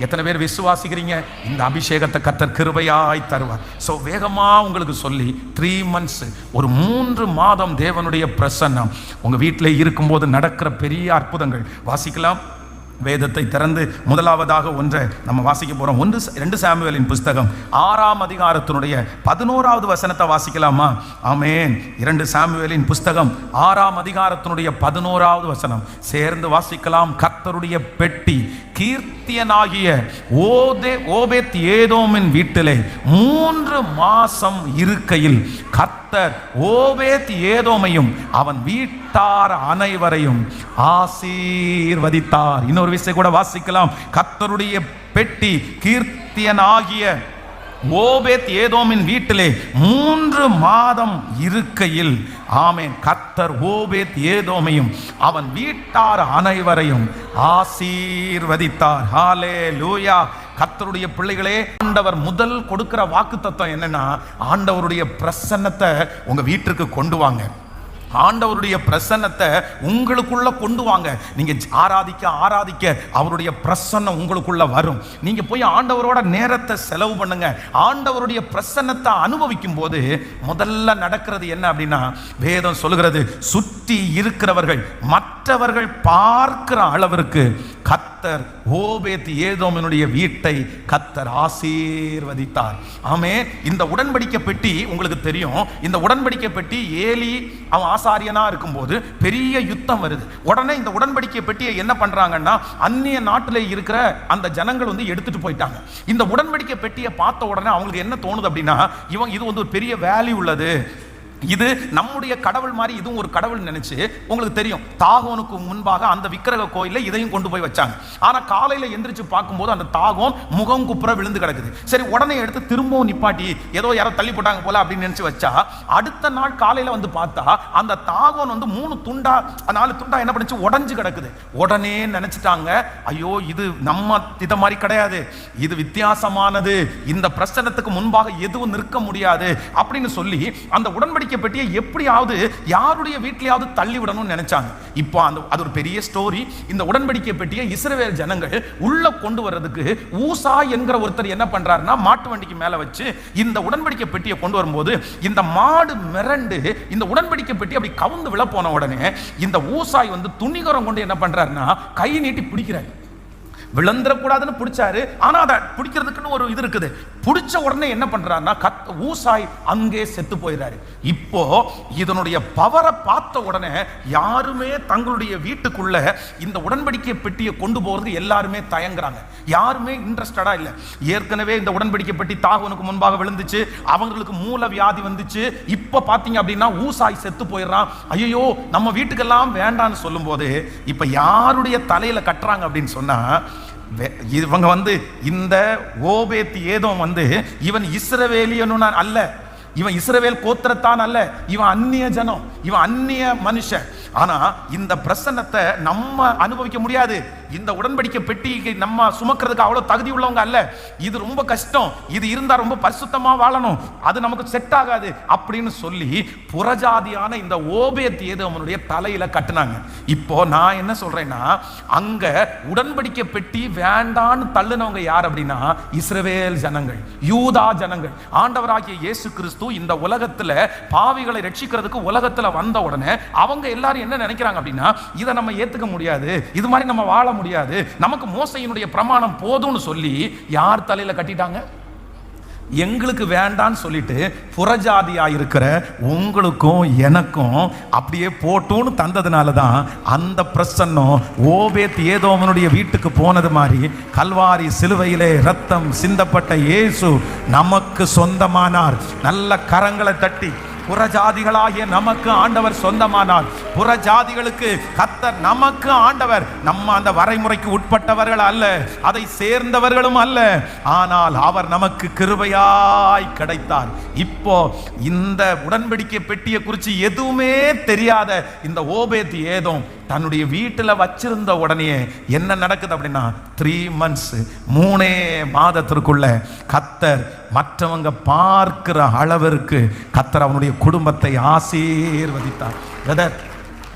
எத்தனை பேர் விசுவாசிக்கிறீங்க? இந்த அபிஷேகத்தை கர்த்தர் கிருபையாய் தருவார். ஸோ வேகமா உங்களுக்கு சொல்லி 3 months, ஒரு 3 மாதம் தேவனுடைய பிரசன்னம் உங்க வீட்டில் இருக்கும்போது நடக்கிற பெரிய அற்புதங்கள் வாசிக்கலாம். வேதத்தை திறந்து முதலாவதாக ஒன்றை நம்ம வாசிக்க போறோம். 2 சாமுவேலின் புஸ்தகம் 6ஆம் அதிகாரத்தினுடைய 11வது வசனத்தை வாசிக்கலாமா? ஆமென். 2 சாமுவேலின் புஸ்தகம் 6ஆம் அதிகாரத்தினுடைய 11வது வசனம் சேர்ந்து வாசிக்கலாம். கர்த்தருடைய பெட்டி கீர்த்தியனாகிய ஓபேத் ஏதோமின் வீட்டிலே 3 மாசம் இருக்கையில் கர்த்தர் ஓபேத் ஏதோமையும் அவன் வீட்டார் அனைவரையும் ஆசீர்வதித்தார். இன்னொரு விஷயம் கூட வாசிக்கலாம். கர்த்தருடைய பெட்டி கீர்த்தியனாகிய ஓபேத் ஏதோமின் வீட்டிலே 3 மாதம் இருக்கையில், ஆமென், கர்த்தர் ஓபேத் ஏதோமையும் அவன் வீட்டார் அனைவரையும் ஆசீர்வதித்தார். ஹல்லேலூயா. கர்த்தருடைய பிள்ளைகளே, ஆண்டவர் முதல் கொடுக்கிற வாக்குத்தத்தம் என்னன்னா, ஆண்டவருடைய பிரசன்னத்தை உங்க வீட்டிற்கு கொண்டு வாங்க. ஆண்டவருடைய பிரசன்னத்தை உங்களுக்குள்ள கொண்டு வாங்க. நீங்க ஆராதிக்க ஆராதிக்க அவருடைய பிரசன்னம் உங்களுக்குள்ள வரும். நீங்க போய் ஆண்டவரோட நேரத்தை செலவு பண்ணுங்க. ஆண்டவருடைய பிரசன்னத்தை அனுபவிக்கும் போது முதல்ல நடக்கிறது என்ன அப்படின்னா, வேதம் சொல்லுகிறது, சுற்றி இருக்கிறவர்கள் மற்றவர்கள் பார்க்கிற அளவிற்கு கர்த்தர் ஓபேத் ஏதோமினுடைய வீட்டை கர்த்தர் ஆசீர்வதித்தார். ஆமே. இந்த உடன்படிக்கை பெட்டி உங்களுக்கு தெரியும். இந்த உடன்படிக்கை பெட்டி ஏலி அவன் ஆசாரியனா இருக்கும்போது பெரிய யுத்தம் வருது. உடனே இந்த உடன்படிக்கை பெட்டியை என்ன பண்றாங்கன்னா, அந்நிய நாட்டில் இருக்கிற அந்த ஜனங்கள் வந்து எடுத்துட்டு போயிட்டாங்க. இந்த உடன்படிக்கை பெட்டியை பார்த்த உடனே அவங்களுக்கு என்ன தோணுது அப்படின்னா, இது வந்து ஒரு பெரிய வேல்யூ உள்ளது, இது நம்முடைய கடவுள் மாதிரி இதுவும் ஒரு கடவுள் நினைச்சு, உங்களுக்கு தெரியும், தாகோனுக்கு முன்பாக அந்த விக்கிரக கோயில இதையும் கொண்டு போய் வச்சாங்க. ஆனா காலையில எந்திரிச்சு பார்க்கும்போது அந்த தாகோன் முகம் குப்புற விழுந்து கிடக்குது. சரி, உடனே எடுத்து திரும்பவும் நிப்பாட்டி ஏதோ யாரோ தள்ளி போட்டாங்க போல அப்படின்னு நினைச்சு வச்சா, அடுத்த நாள் காலையில வந்து பார்த்தா அந்த தாகோன் வந்து 4 துண்டா என்ன பண்ணிச்சு, உடஞ்சு கிடக்குது. உடனே நினைச்சிட்டாங்க, ஐயோ இது நம்ம இத மாதிரி கிடையாது, இது வித்தியாசமானது, இந்த பிரச்சனத்துக்கு முன்பாக எதுவும் நிற்க முடியாது அப்படின்னு சொல்லி அந்த உடன்படிக்கை பெட்டியை எப்படியாவது யாருடைய வீட்டிலேயாவது தள்ளி விடணும்னு நினைச்சாங்க. இப்போ அது ஒரு பெரிய ஸ்டோரி. இந்த உடன்படிக்கை பெட்டியை இஸ்ரவேல் ஜனங்கள் உள்ள கொண்டு வர்றதுக்கு ஊசா என்கிற ஒருத்தர் என்ன பண்றாருன்னா, மாட்டு வண்டிக்கு மேல வச்சு இந்த உடன்படிக்கை பெட்டியை கொண்டு வரும்போது இந்த மாடு மிரண்டு இந்த உடன்படிக்கை பெட்டி அப்படி கவுந்து விழ போன உடனே இந்த ஊசாய் வந்து துணிகரம் கொண்டு என்ன பண்றாருன்னா, கை நீட்டி பிடிக்கிறாரு. விழுந்துடக்கூடாதுன்னு பிடிச்சாரு. ஆனா அதை பிடிக்கிறதுக்குன்னு ஒரு இது இருக்குது. பிடிச்ச உடனே என்ன பண்றாருன்னா, ஊசாய் அங்கே செத்து போயிடுறாரு. இப்போ இதனுடைய பவரை பார்த்த உடனே யாருமே தங்களுடைய வீட்டுக்குள்ள இந்த உடன்படிக்கை பெட்டியை கொண்டு போறதுக்கு எல்லாருமே தயங்குறாங்க. யாருமே இன்ட்ரெஸ்டடா இல்லை. ஏற்கனவே இந்த உடன்படிக்கை பெட்டி தாகோனுக்கு முன்பாக விழுந்துச்சு, அவங்களுக்கு மூல வியாதி வந்துச்சு. இப்ப பாத்தீங்க அப்படின்னா ஊசாய் செத்து போயிடுறான். ஐயோ நம்ம வீட்டுக்கெல்லாம் வேண்டான்னு சொல்லும் போது இப்ப யாருடைய தலையில கட்டுறாங்க அப்படின்னு சொன்னா, இவங்க வந்து இந்த ஓபேத் ஏதோம் வந்து இவன் இஸ்ரவேலியனு அல்ல, இவன் இஸ்ரவேல் கோத்திரத்தான் அல்ல, இவன் அந்நிய ஜனம், இவன் அந்நிய மனுஷன். ஆனா இந்த பிரசன்னத்தை நம்ம அனுபவிக்க முடியாது. இந்த உடன்படிக்கை பெட்டிக்கு நம்ம சுமக்கிறதுக்கு அவ்வளவு தகுதி உள்ளவங்க அல்ல. இது ரொம்ப கஷ்டம், இது இருந்தா ரொம்ப பரிசுத்தமா வாழணும், அது நமக்கு செட் ஆகாது அப்படின்னு சொல்லி புறஜாதியான இந்த ஓபேத் ஏதோமனுடைய தலையில கட்டுனாங்க. இப்போ நான் என்ன சொல்றேன்னா, அங்க உடன்படிக்கை பெட்டி வேண்டான்னு தள்ளுனவங்க யார் அப்படின்னா, இஸ்ரவேல் ஜனங்கள், யூதா ஜனங்கள். ஆண்டவராகிய இயேசு கிறிஸ்து இந்த உலகத்துல பாவிகளை ரட்சிக்கிறதுக்கு உலகத்துல வந்த உடனே அவங்க எல்லாரும் என்ன நினைக்கிறாங்க அப்படின்னா, இதை நம்ம ஏத்துக்க முடியாது, இது மாதிரி நம்ம வாழ முடியாது, நமக்கு மோசையினுடைய பிரமாணம் போதும்னு சொல்லி யார் தலையில கட்டிட்டாங்க? எங்களுக்கு வேண்டான்னு சொல்லிட்டு புறஜாதியா இருக்கிற உங்களுக்கும் எனக்கும் அப்படியே போட்டுன்னு தந்ததுனால தான் அந்த பிரசன்னம் ஓபேத் ஏதோமனுடைய வீட்டுக்கு போனது மாதிரி கல்வாரி சிலுவையிலே ரத்தம் சிந்தப்பட்ட இயேசு நமக்கு சொந்தமானார். நல்ல கரங்களை தட்டி, புறஜாதிகளாகிய நமக்கு ஆண்டவர் சொந்தமானார். புறஜாதிகளுக்கு கர்த்தர் நமக்கு ஆண்டவர். நம்ம அந்த வரைமுறைக்கு உட்பட்டவர்கள் அல்ல, அதை சேர்ந்தவர்களும் அல்ல, ஆனால் அவர் நமக்கு கிருபையாய் கிடைத்தார். இப்போ இந்த உடன்படிக்கை பெட்டியை குறித்து எதுவுமே தெரியாத இந்த ஓபேத் ஏதோம் தன்னுடைய வீட்டில் வச்சிருந்த உடனே என்ன நடக்குது அப்படின்னா, 3 months 3 மாதத்திற்குள்ள கர்த்தர் மற்றவங்க பார்க்கிற அளவிற்கு கர்த்தர் அவனுடைய குடும்பத்தை ஆசீர்வதித்தார். பிரதர்,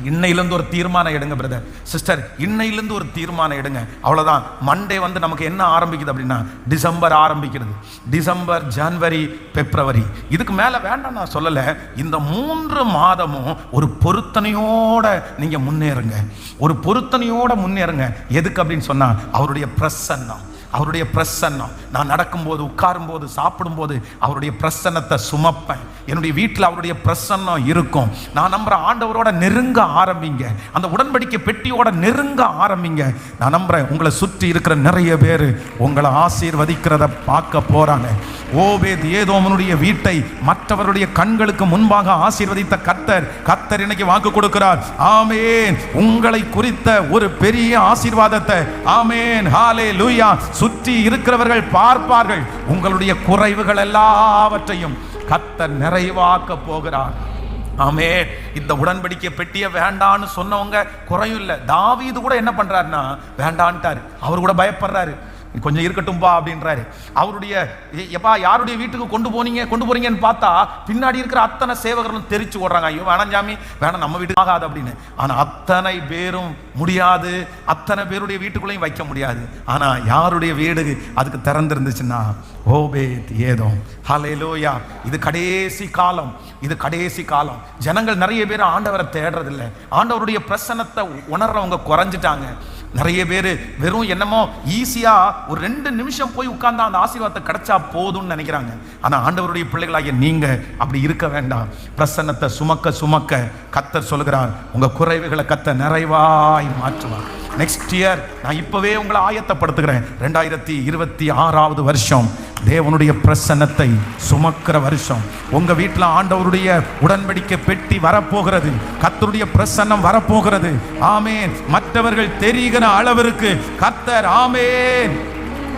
இன்னையிலிருந்து ஒரு தீர்மானம் எடுங்க பிரதர் சிஸ்டர், இன்னையிலிருந்து ஒரு தீர்மானம் எடுங்க. அவ்வளோதான். மண்டே வந்து நமக்கு என்ன ஆரம்பிக்குது அப்படின்னா டிசம்பர் ஆரம்பிக்கிறது. டிசம்பர், ஜனவரி, பிப்ரவரி, இதுக்கு மேலே வேண்டாம் நான் சொல்லலை. இந்த 3 மாதமும் ஒரு பொருத்தனையோட நீங்கள் முன்னேறுங்க, ஒரு பொருத்தனையோட முன்னேறுங்க. எதுக்கு அப்படின்னு சொன்னால் அவருடைய பிரசன்னம், அவருடைய பிரசன்னம். நான் நடக்கும்போது, உட்காரும்போது, சாப்பிடும்போது அவருடைய பிரசன்னத்தை சுமப்பேன். என்னுடைய வீட்டில் அவருடைய பிரசன்னம் இருக்கும். நான் நம்புறேன் ஆண்டவரோட நெருங்க ஆரம்பிங்க, அந்த உடன்படிக்கை பெட்டியோட நெருங்க ஆரம்பிங்க. நான் நம்புறேன் உங்களை சுற்றி இருக்கிற நிறைய பேர் உங்களை ஆசீர்வதிக்கிறத பார்க்க போறாங்க. ஓபேத் ஏதோமனுடைய வீட்டை மற்றவருடைய கண்களுக்கு முன்பாக ஆசீர்வதித்த கர்த்தர் இன்னைக்கு வாக்கு கொடுக்கிறார். ஆமென். உங்களை குறித்த ஒரு பெரிய ஆசீர்வாதத்தை, ஆமென், ஹalleluya, சுற்றி இருக்கிறவர்கள் பார்ப்பார்கள். உங்களுடைய குறைவுகள் எல்லாவற்றையும் கர்த்தர் நிறைவாக்க போகிறார். ஆமென். இந்த உடன்படிக்கை பெட்டியை வேண்டான்னு சொன்னவங்க குறையும் இல்லை. தாவீது கூட என்ன பண்றாருன்னா வேண்டான்ட்டாரு. அவர் கூட பயப்படுறாரு. கொஞ்சம் இருக்கட்டும்பா அப்படின்றாரு. அவருடைய எப்பா யாருடைய வீட்டுக்கு கொண்டு போறீங்கன்னு பார்த்தா பின்னாடி இருக்கிற அத்தனை சேவகர்களும் தெரிச்சு ஓடுறாங்க. ஐயோ வேணாம் சாமி, வேணாம், நம்ம வீட்டுக்கு ஆகாது அப்படின்னு. ஆனா அத்தனை பேரும் முடியாது, அத்தனை பேருடைய வீட்டுக்குள்ளேயும் வைக்க முடியாது. ஆனா யாருடைய வீடு அதுக்கு திறந்திருந்துச்சுன்னா ஓபேத் ஏதோம். ஹல்லேலூயா. இது கடைசி காலம், இது கடைசி காலம். ஜனங்கள் நிறைய பேர் ஆண்டவரை தேடுறதில்லை. ஆண்டவருடைய பிரசன்னத்தை உணர்றவங்க குறைஞ்சிட்டாங்க. நிறைய பேர் வெறும் என்னமோ ஈஸியா ஒரு 2 நிமிஷம் போய் உட்கார்ந்தா அந்த ஆசீர்வாதத்தை கிடைச்சா போதும்னு நினைக்கிறாங்க. ஆனா ஆண்டவருடைய பிள்ளைகளாகிய நீங்க அப்படி இருக்க வேண்டாம். பிரசன்னத்தை சுமக்க சுமக்க கர்த்தர் சொல்கிறார், உங்க குறைவுகளை கர்த்தர் நிறைவாய் மாற்றுவார். நெக்ஸ்ட் இயர் நான் இப்பவே உங்களை ஆயத்தப்படுத்துகிறேன். 2026வது வருஷம் தேவனுடைய பிரசன்னத்தை சுமக்கிற வருஷம். உங்க வீட்டில் ஆண்டவருடைய உடன்படிக்கை பெட்டி வரப்போகிறது. கர்த்தருடைய பிரசன்னம் வரப்போகிறது. ஆமென். மற்றவர்கள் தெரிகிற அளவிற்கு கர்த்தர், ஆமென்,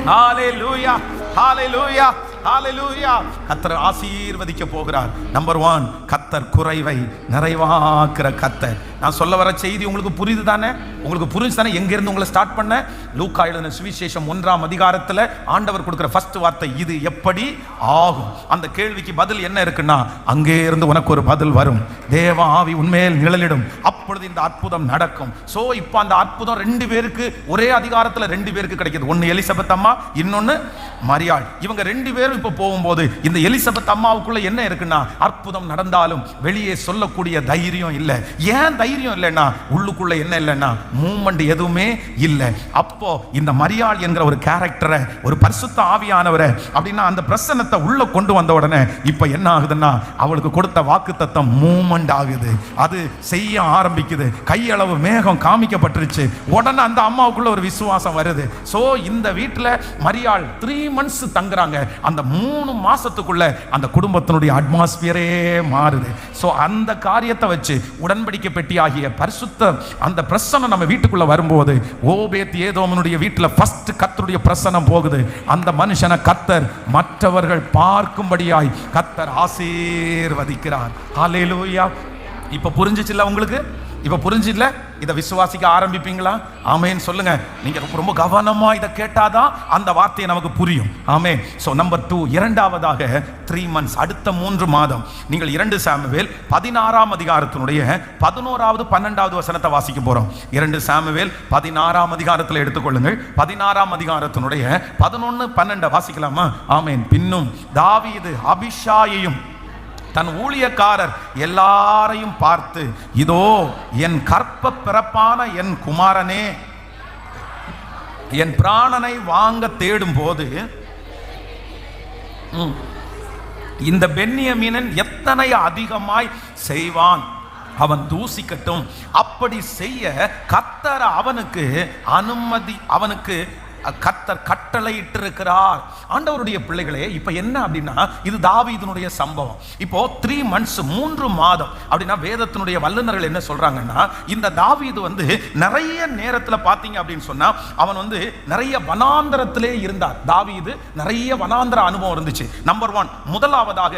ஹalleluya, ஹalleluya, ஹalleluya, கர்த்தர் ஆசீர்வதிக்க போகிறார். நம்பர் 1, கர்த்தர் குறைவை நிறைவாக்குற கர்த்தர். நான் சொல்ல வர செய்தி உங்களுக்கு புரியுது தானே? உங்களுக்கு புரிஞ்சு தானே எங்க இருந்து உங்களை ஸ்டார்ட் பண்ண? லூக்கா எழுதின சுவிசேஷம் 1ஆம் அதிகாரத்தில் ஆண்டவர் கொடுக்கிற ஃபர்ஸ்ட் வார்த்தை இது எப்படி ஆகும். அந்த கேள்விக்கு பதில் என்ன இருக்குன்னா அங்கே இருந்து உனக்கு ஒரு பதில் வரும். தேவ ஆவி உண்மையில் நிழலிடும், அப்பொழுது இந்த அற்புதம் நடக்கும். சோ இப்போ அந்த அற்புதம் 2 பேருக்கு ஒரே அதிகாரத்தில் 2 பேருக்கு கிடைக்குது. ஒன்னு எலிசபெத் அம்மா, இன்னொன்னு மரியாள். இவங்க 2 பேரும் இப்போ போகும்போது இந்த எலிசபெத் அம்மாவுக்குள்ள என்ன இருக்குன்னா அற்புதம் நடந்தாலும் வெளியே சொல்லக்கூடிய தைரியம் இல்லை. ஏன் தைரியம் இல்லைன்னா உள்ளுக்குள்ள என்ன இல்லைன்னா மூமெண்ட் எதுவுமே இல்லை. அப்போ இந்த மரியாள் என்கிற ஒரு கேரக்டரை, ஒரு பரிசுத்த ஆவியானவரை அப்படின்னா அந்த பிரசன்னத்தை உள்ள கொண்டு வந்த உடனே இப்ப என்ன ஆகுதுன்னா அவளுக்கு கொடுத்த வாக்குத்தத்தம் மூமெண்ட் ஆகுது. அது செய்ய ஆரம்பிக்குது. கையளவு மேகம் காமிக்கப்பட்டுருச்சு. உடனே அந்த அம்மாவுக்குள்ள ஒரு விசுவாசம் வருது. சோ இந்த வீட்டில் மரியாள் 3 months தங்குறாங்க. அந்த 3 மாசத்துக்குள்ள அந்த குடும்பத்தினுடைய அட்மாஸ்பியரே மாறுது. சோ அந்த காரியத்தை வச்சு உடன்படிக்கை பெட்டி ஆகிய பரிசுத்த அந்த பிரசன்னம் நம்ம வீட்டுக்குள்ள வரும்போது ஓபேத் ஏதோமனுடைய வீட்டில் ஃபர்ஸ்ட் கர்த்தருடைய பிரசன்னம் போகுது. அந்த மனுஷனை கர்த்தர் மற்றவர்கள் பார்க்கும்படியாய் கர்த்தர் ஆசீர்வதிக்கிறார். ஹல்லேலூயா. இப்ப புரிஞ்சிச்சுல்ல உங்களுக்கு? இப்ப புரிஞ்சில்ல? இதை விசுவாசிக்க ஆரம்பிப்பீங்களா? ஆமென் சொல்லுங்க. நீங்க ரொம்ப கவனமா இதை கேட்டாதான் அந்த வார்த்தையை நமக்கு புரியும். ஆமென். சோ நம்பர் 2, இரண்டாவதாக 3 months, அடுத்த 3 மாதம். நீங்கள் 2 சாமுவேல் 16ஆம் அதிகாரத்தினுடைய 11வது 12வது வசனத்தை வாசிக்க போறோம். 2 சாமுவேல் 16ஆம் அதிகாரத்தில் எடுத்துக்கொள்ளுங்கள். 16ஆம் அதிகாரத்தினுடைய 11, 12 வாசிக்கலாமா? ஆமென். பின்னும் தாவீது அபிஷாயையும் தன் ஊழியக்காரர் எல்லாரையும் பார்த்து, இதோ என் கற்ப பிறப்பான என் குமாரனே, என் பிராணனை வாங்க தேடும் போது இந்த பென்யமீனன் எத்தனை அதிகமாய் செய்வான், அவன் தூசிக்கட்டும். அப்படி செய்ய கர்த்தர் அவனுக்கு அனுமதி, அவனுக்கு கர்த்தர் கட்டளையிட்டிருக்கிறார். ஆண்டவருடைய பிள்ளைகளே, இப்ப என்ன அப்படின்னா இது தாவீதுனுடைய சம்பவம். இப்போ 3 months 3 மாதம் அப்படின்னா வேதத்தினுடைய வல்லுநர்கள் என்ன சொல்றாங்கன்னா இந்த தாவீது வந்து நிறைய நேரத்தில் பார்த்தீங்க அப்படின்னு சொன்னா அவன் நிறைய வனாந்தரத்திலே இருந்தார். தாவீது நிறைய வனாந்தர அனுபவம் இருந்துச்சு. நம்பர் 1, முதலாவதாக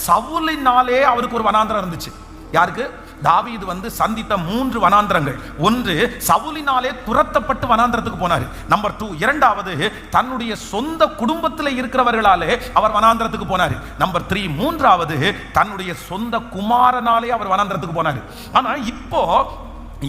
சவுலினாலே அவருக்கு ஒரு வனாந்தரம் இருந்துச்சு. யாருக்கு? தாவீது சந்தித்த 3 வனாந்தரங்கள். ஒன்று, சவுலினாலே துரத்தப்பட்டு வனாந்தரத்துக்கு போனார். நம்பர் 2, இரண்டாவது தன்னுடைய சொந்த குடும்பத்தில் இருக்கிறவர்களாலே அவர் வனாந்தரத்துக்கு போனார். நம்பர் 3, மூன்றாவது தன்னுடைய சொந்த குமாரனாலே அவர் வனாந்தரத்துக்கு போனார். ஆனா இப்போ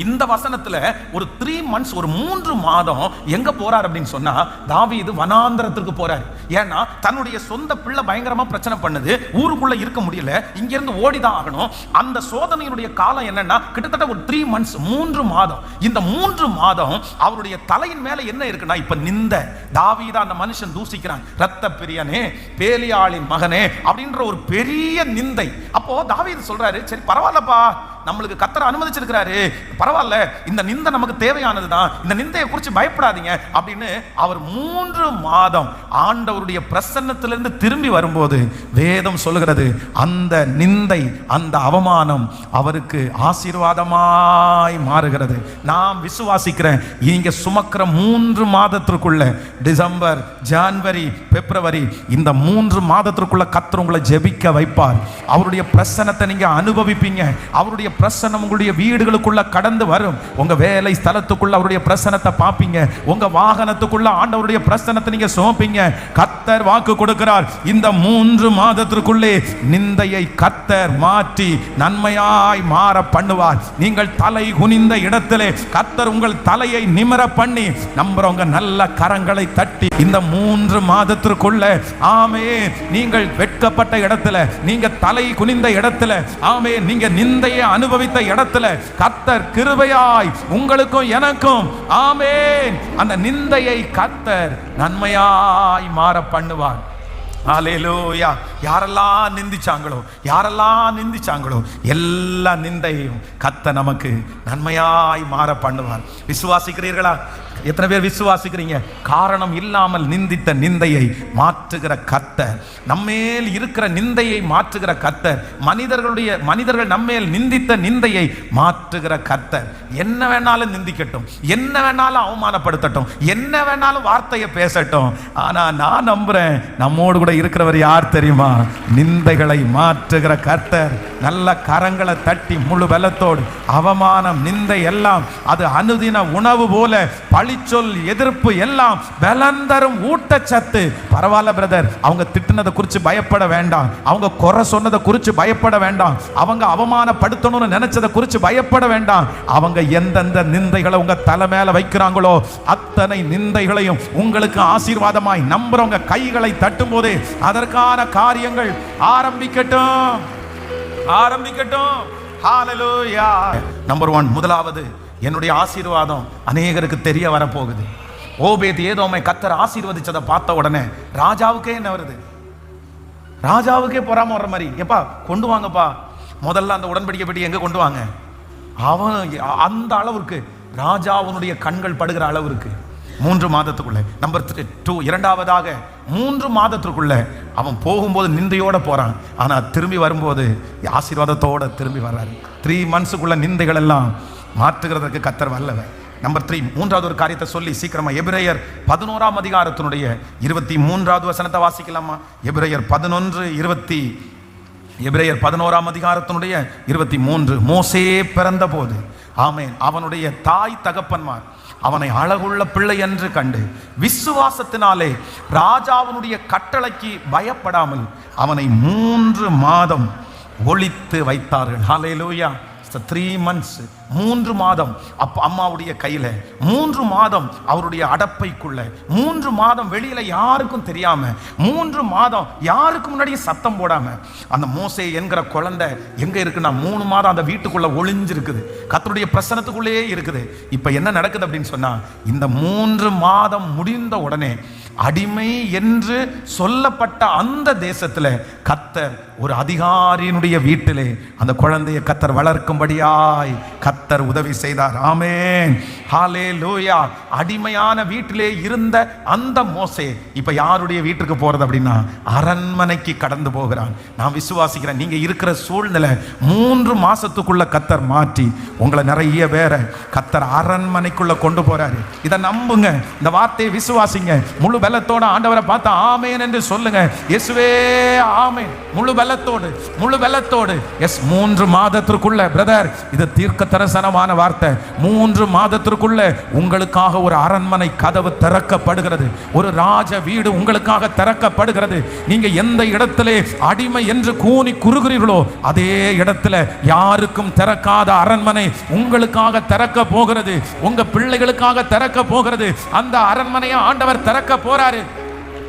இந்த வசனத்துல ஒரு 3 months, ஒரு 3 மாதம் எங்க போறார் அப்படின்னு சொன்னா, தாவீது வனாந்தரத்துக்கு போறாரு. ஏன்னா தன்னுடைய சொந்த பிள்ளை பயங்கரமா பிரச்சனை பண்ணுது, ஊருக்குள்ள இருக்க முடியல, இங்க இருந்து ஓடிதான் ஆகணும். அந்த சோதனையுடைய காலம் என்னன்னா கிட்டத்தட்ட ஒரு 3 months, 3 மாதம். இந்த 3 மாதம் அவருடைய தலையின் மேல என்ன இருக்குன்னா, இப்ப நிந்த தாவீது அந்த மனுஷன் தூசிக்கிறான், இரத்த பிரியனே, பேலியாளின் மகனே அப்படின்ற ஒரு பெரிய நிந்தை. அப்போ தாவீது சொல்றாரு, சரி பரவாயில்லப்பா, நம்மளுக்கு கர்த்தர் அனுமதிச்சிருக்கிறாரு, பரவாயில்ல, இந்த நிந்தை நமக்கு தேவையானதுதான், இந்த நிந்தையை குறித்து பயப்படாதீங்க அப்படின்னு அவர் 3 மாதம் ஆண்டவருடைய பிரசன்னத்திலிருந்து திரும்பி வரும்போது வேதம் சொல்லுகிறது, அந்த நிந்தை, அந்த அவமானம் அவருக்கு ஆசீர்வாதமாய் மாறுகிறது. நான் விசுவாசிக்கிறேன், இங்க சுமக்கிற 3 மாதத்திற்குள்ள, டிசம்பர், ஜனவரி, பிப்ரவரி, இந்த 3 மாதத்திற்குள்ள கர்த்தர் உங்களை ஜெபிக்க வைப்பார். அவருடைய பிரசன்னத்தை நீங்க அனுபவிப்பீங்க. அவருடைய பிரசன்னம் உங்களுடைய வீடுகளுக்குள்ள கடந்து வரும். உங்க வேலை ஸ்தலத்துக்குள்ள அவருடைய பிரசன்னத்தை பார்ப்பீங்க. உங்க வாகனத்துக்குள்ள ஆண்டவருடைய பிரசன்னத்தை நீங்க சுமப்பீங்க. கர்த்தர் வாக்கு கொடுக்கிறார், இந்த 3 மாதத்திற்குள்ளே நிந்தையை கர்த்தர் மாற்றி நன்மையாய் மாற பண்ணுவார். நீங்கள் தலை குனிந்த இடத்திலே கர்த்தர் உங்கள் தலையை நிமிர பண்ணி, நம்புறவங்க நல்ல கரங்களை தட்டி இந்த 3 மாதத்திற்குள்ள, ஆமென், நீங்கள் வெட்கப்பட்ட இடத்துல, நீங்க தலை குனிந்த இடத்துல, ஆமென், நீங்க நிந்தையை அனுபவித்த இடத்துல கர்த்தர் கிருபையாய் உங்களுக்கும் எனக்கும், ஆமென், அந்த நிந்தையை கர்த்தர் நன்மையாய் மாற பண்ணுவார். ஹல்லேலூயா. யாரெல்லாம் நிந்திச்சாங்களோ எல்லா நிந்தையும் கர்த்தர் நமக்கு நன்மையாய் மாற பண்ணுவார். விசுவாசிக்கிறீர்களா? எத்தனை பேர் விசுவாசிக்கிறீங்க? காரணம் இல்லாமல் நிந்தித்த நிந்தையை மாற்றுகிற கர்த்தர், நம்மேல் இருக்கிற நிந்தையை மாற்றுகிற கர்த்தர், மனிதர்கள் நம்மேல் நிந்தித்த நிந்தையை மாற்றுகிற கர்த்தர். என்ன வேணாலும் நிந்திக்கட்டும், என்ன வேணாலும் அவமானப்படுத்தட்டும், என்ன வேணாலும் வார்த்தையை பேசட்டும், ஆனா நான் நம்புறேன், நம்மோடு கூட இருக்கிறவர் யார் தெரியுமா? நிந்தைகளை மாற்றுகிற கர்த்தர். நல்ல கரங்களை தட்டி முழு பலத்தோடு, அவமானம், நிந்தை எல்லாம் அது அனுதின உணவு போல, பழிச்சொல், எதிர்ப்பு எல்லாம் பலன் தரும் ஊட்டச்சத்து. பரவாயில்ல பிரதர், அவங்க திட்டினதை குறித்து பயப்பட வேண்டாம், அவங்க குறை சொன்னதை குறித்து பயப்பட வேண்டாம், அவங்க அவமானப்படுத்தணும்னு நினைச்சதை குறித்து பயப்பட வேண்டாம். அவங்க எந்தெந்த நிந்தைகளை உங்க தலை மேல வைக்கிறாங்களோ அத்தனை நிந்தைகளையும் உங்களுக்கு ஆசீர்வாதமாய் நம்புறவங்க கைகளை தட்டும் போதே அதற்கான காரியங்கள் ஆரம்பிக்கட்டும். ஹல்லேலூயா. நம்பர் 1, முதலாவது, என்னுடைய ஆசீர்வாதம் அநேகருக்கு தெரிய வரப்போகுது. ஓபேத் ஏதோமை கர்த்தர் ஆசீர்வதிச்சதை பார்த்த உடனே ராஜாவுக்கே என்ன வருது? ராஜாவுக்கே பொறாம வர்ற மாதிரி, எப்பா கொண்டு வாங்கப்பா, முதல்ல அந்த உடன்படிக்கை பெட்டி எங்க கொண்டு வாங்க. அவன் அந்த அளவுக்கு ராஜாவுடைய கண்கள் படுகிற அளவுக்கு 3 மாதத்துக்குள்ள. நம்பர் 2, இரண்டாவதாக 3 மாதத்திற்குள்ள அவன் போகும்போது நிந்தையோட போறான், ஆனா திரும்பி வரும்போது ஆசீர்வாதத்தோட திரும்பி வர்றாரு. 3 monthsக்குள்ள நிந்தைகள் எல்லாம் மாற்றுகிறதுக்கு கர்த்தர் வல்லவர். நம்பர் 3, மூன்றாவது ஒரு காரியத்தை சொல்லி சீக்கிரமா எபிரேயர் 11ஆம் அதிகாரத்தினுடைய 23வது வசனத்தை வாசிக்கலாமா? எபிரேயர் 11ஆம் அதிகாரத்தினுடைய 23. மோசே பிறந்த போது, ஆமென், அவனுடைய தாய் தகப்பன்மார் அவனை அழகுள்ள பிள்ளை என்று கண்டு விசுவாசத்தினாலே ராஜாவினுடைய கட்டளைக்கு பயப்படாமல் அவனை 3 மாதம் ஒளித்து வைத்தார்கள். ஹல்லேலூயா. 3 months, 3 மாதம் அம்மாவுடைய கையில, 3 மாதம் அவருடைய அடப்பைக்குள்ள, 3 மாதம் வெளியில யாருக்கும் தெரியாம, 3 மாதம் யாருக்கு முன்னாடி சத்தம் போடாம அந்த மோசே என்கிற குழந்தை எங்க இருக்குன்னா 3 மாதம் அந்த வீட்டுக்குள்ள ஒளிஞ்சிருக்குது, கர்த்தருடைய பிரசன்னத்துக்குள்ளே இருக்குது. இப்ப என்ன நடக்குது அப்படின்னு சொன்னா, இந்த 3 மாதம் முடிந்த உடனே அடிமை என்று சொல்லப்பட்ட அந்த தேசத்துல கர்த்தர் ஒரு அதிகாரியினுடைய வீட்டிலே அந்த குழந்தையை கர்த்தர் வளர்க்கும்படியாய் கர்த்தர் உதவி செய்தார். ஆமென், ஹல்லேலூயா. அடிமையான வீட்டிலே இருந்த அந்த மோசே இப்ப யாருடைய வீட்டுக்கு போறது அப்படின்னா அரண்மனைக்கு கடந்து போகிறான். நான் விசுவாசிக்கிறேன், நீங்க இருக்கிற சூழ்நிலை 3 மாசத்துக்குள்ள கர்த்தர் மாற்றி உங்களை நிறைய பேரை கர்த்தர் அரண்மனைக்குள்ள கொண்டு போறாரு. இதை நம்புங்க, இந்த வார்த்தையை விசுவாசிங்க. முழு பலத்தோட ஆண்டவரை பார்த்து ஆமென் என்று சொல்லுங்க. இயேசுவே ஆமென். முழு பலத்தோடு. எஸ், 3 மாதத்திற்குள்ள பிரதர், இது தீர்க்க தரிசனமான வார்த்தை. 3 மாதத்திற்குள்ள உங்களுக்காக ஒரு அரண்மனை கதவு திறக்கப்படுகிறது. ஒரு ராஜ வீடு உங்களுக்காக திறக்கப்படுகிறது. நீங்க எந்த இடத்திலே அடிமை என்று கூனி குறுகிறீர்களோ அதே இடத்துல யாருக்கும் திறக்காத அரண்மனை உங்களுக்காக திறக்க போகிறது. உங்க பிள்ளைகளுக்காக திறக்க போகிறது. அந்த அரண்மனையை ஆண்டவர் திறக்க போறாரு.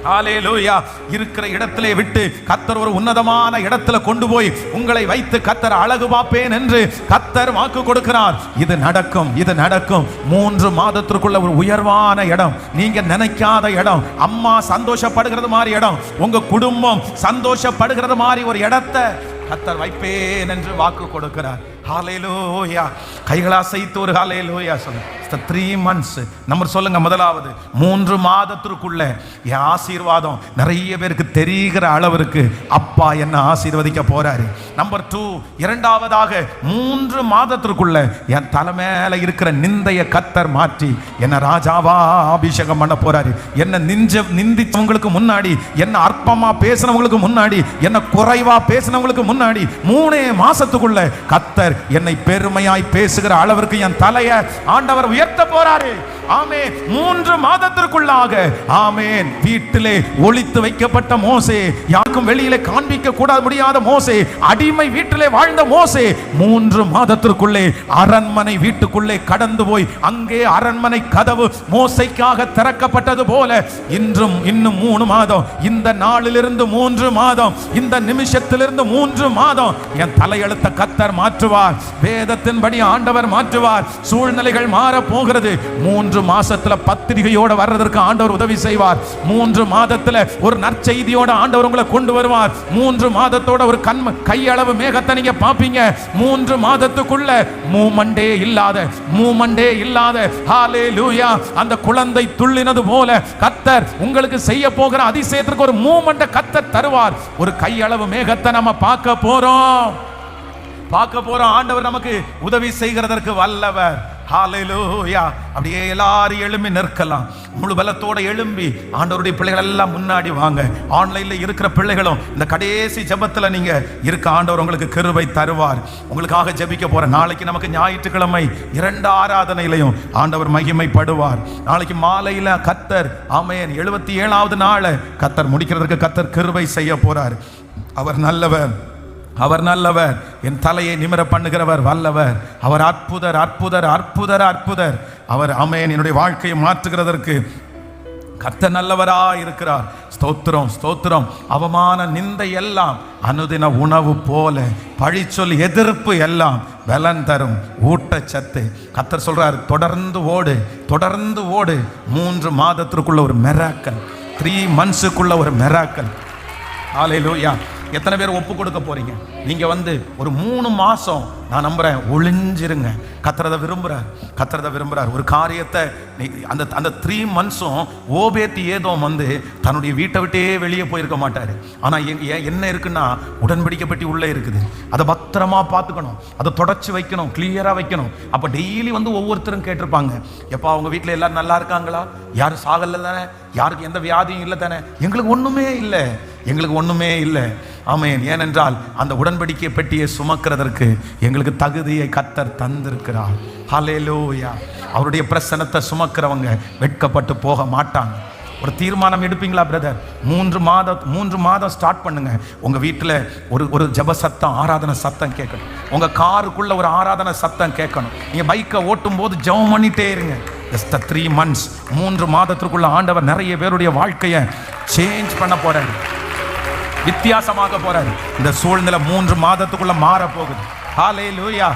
ஹல்லேலூயா. இருக்கிற இடத்திலே விட்டு கர்த்தர் ஒரு உன்னதமான இடத்துல கொண்டு போய் உங்களை வைத்து கர்த்தர் அழகு பார்ப்பேன் என்று கர்த்தர் வாக்கு கொடுக்கிறார். இது நடக்கும், இது நடக்கும். 3 மாதத்திற்குள்ள ஒரு உயர்வான இடம், நீங்க நினைக்காத இடம், அம்மா சந்தோஷப்படுகிறது மாதிரி இடம், உங்க குடும்பம் சந்தோஷப்படுகிறது மாதிரி ஒரு இடத்தை கர்த்தர் வைப்பேன் என்று வாக்கு கொடுக்கிறார். ஹல்லேலூயா. கைகளை அசைத்து ஒரு ஹல்லேலூயா சொல்லுங்க. 3 months நம்ம சொல்லுங்க. முதலாவது 3 மாதத்திற்குள்ள என் ஆசீர்வாதம் நிறைய பேருக்கு தெரிகிற அளவிற்கு அப்பா என்ன ஆசீர்வதிக்க போறாரு. நம்பர் 2, இரண்டாவதாக 3 மாதத்திற்குள்ள என் தலைமையில இருக்கிற நிந்தைய கர்த்தர் மாற்றி என்ன ராஜாவா அபிஷேகம் பண்ண போறாரு. என்ன நிந்திச்சவங்களுக்கு முன்னாடி, என்ன அற்பமா பேசினவங்களுக்கு முன்னாடி, என்ன குறைவா பேசினவங்களுக்கு முன்னாடி 3 மாசத்துக்குள்ள கர்த்தர் என்னை பெருமையாய் பேசுகிற அளவிற்கு என் தலையை ஆண்டவர் உயர்த்த போறாரு. ஆமென். 3 மாதத்திற்குள்ளாக ஆமென். வீட்டிலே ஒளித்து வைக்கப்பட்ட மோசே, யாருக்கும் வெளியிலே காண்பிக்க கூடாத முடியாத மோசே, அடிமை வீட்டிலே வாழ்ந்த மோசே 3 மாதத்திற்குள்ளே அரண்மனை வீட்டுக்குள்ளே கடந்து போய் அங்கே அரண்மனை கதவு மோசைக்காக திறக்கப்பட்டது போல இன்னும் 3 மாதம், இந்த நாளிலிருந்து 3 மாதம், இந்த நிமிஷத்திலிருந்து 3 மாதம் என் தலையெழுத்த கர்த்தர் மாற்றுவார். வேதத்தின்படி ஆண்டவர் மாற்றுவார். சூழ்நிலைகள் மாற போகிறது. 3 மாசத்துல பத்திரிகையோட வர்றதற்கு ஆண்டவர் உதவி செய்வார். 3 மாதத்துல ஒரு நற்செய்தியோட ஆண்டவர் உங்களை கொண்டு வருவார். 3 மாதத்தோட ஒரு கையளவு மேகத்தை நீங்க பாப்பீங்க. 3 மாதத்துக்குள்ள மூமெண்டே இல்லாத ஹல்லேலூயா அந்த குழந்தை துள்ளினது போல கர்த்தர் உங்களுக்கு செய்ய போகிற அதிசயத்திற்கு ஒரு மூமெண்ட கர்த்தர் தருவார். ஒரு கையளவு மேகத்தை நம்ம பார்க்க போறோம். ஆண்டவர் நமக்கு உதவி செய்கிறதற்கு வல்லவர். ஹல்லேலூயா. அப்படியே எல்லாரும் எழும்பி நிற்கலாம். முழு பலத்தோட எழும்பி ஆண்டவருடைய பிள்ளைகள் எல்லாம் முன்னாடி வாங்க. ஆன்லைன்ல இருக்கிற பிள்ளைகளும் இந்த கடைசி ஜெபத்துல நீங்க இருக்க ஆண்டவர் உங்களுக்கு கிருபை தருவார். உங்களுக்காக ஜெபிக்க போற. நாளைக்கு நமக்கு ஞாயிற்றுக்கிழமை 2 ஆராதனையிலையும் ஆண்டவர் மகிமைப்படுவார். நாளைக்கு மாலையில கர்த்தர் ஆமென் 77வது நாள் கர்த்தர் முடிக்கிறதுக்கு கர்த்தர் கிருபை செய்ய போறார். அவர் நல்லவர். என் தலையை நிமிர பண்ணுகிறவர் வல்லவர். அவர் அற்புதர். அவர் ஆமென் என்னுடைய வாழ்க்கையை மாற்றுகிறதற்கு கர்த்தர் நல்லவரா இருக்கிறார். ஸ்தோத்திரம். அவமான நிந்தை எல்லாம் அனுதின உணவு போல, பழிச்சொல் எதிர்ப்பு எல்லாம் பலன் தரும் ஊட்டச்சத்து. கர்த்தர் சொல்றார், தொடர்ந்து ஓடு. 3 மாதத்திற்குள்ள ஒரு மிராக்கிள், 3 monthsக்குள்ள ஒரு மிராக்கிள். ஹல்லேலூயா. எத்தனை பேர் ஒப்பு கொடுக்க போறீங்க? நீங்க ஒரு 3 மாசம் நான் நம்புறேன் ஒளிஞ்சிருங்க. கர்த்தர் விரும்புறார். ஒரு காரியத்தை அந்த 3 monthsம் ஓபேத் ஏதோம் தன்னுடைய வீட்டை விட்டே வெளியே போயிருக்க மாட்டாரு. ஆனா என்ன இருக்குன்னா உடன்படிக்கை பெட்டி உள்ளே இருக்குது. அதை பத்திரமா பார்த்துக்கணும், அதை தொடச்சு வைக்கணும், கிளியரா வைக்கணும். அப்ப டெய்லி ஒவ்வொருத்தரும் கேட்டிருப்பாங்க, எப்பா அவங்க வீட்டில் எல்லாரும் நல்லா இருக்காங்களா? யாரும் சாகல தானே? யாருக்கு எந்த வியாதியும் இல்லை தானே? எங்களுக்கு ஒண்ணுமே இல்லை. ஆமென். ஏனென்றால் அந்த உடன்படிக்கை பெட்டியை சுமக்கிறதற்கு எங்களுக்கு தகுதியை கர்த்தர் தந்திருக்கிறார். ஹல்லேலூயா. அவருடைய பிரசன்னத்தை சுமக்கிறவங்க வெட்கப்பட்டு போக மாட்டாங்க. ஒரு தீர்மானம் எடுப்பீங்களா பிரதர்? 3 மாதம் ஸ்டார்ட் பண்ணுங்க. உங்க வீட்டில் ஒரு ஜெப சத்தம், ஆராதனை சத்தம் கேட்கணும். உங்க காருக்குள்ள ஒரு ஆராதனை சத்தம் கேட்கணும். நீங்க பைக்கை ஓட்டும் போது ஜெபம் பண்ணிட்டே இருங்க. 3 months 3 மாதத்திற்குள்ள ஆண்டவர் நிறைய பேருடைய வாழ்க்கையை சேஞ்ச் பண்ண போறாரு, வித்தியாசமாக போறாரு. இந்த சூழ்நிலை 3 மாதத்துக்குள்ள மாற போகுது. ஹல்லேலூயா.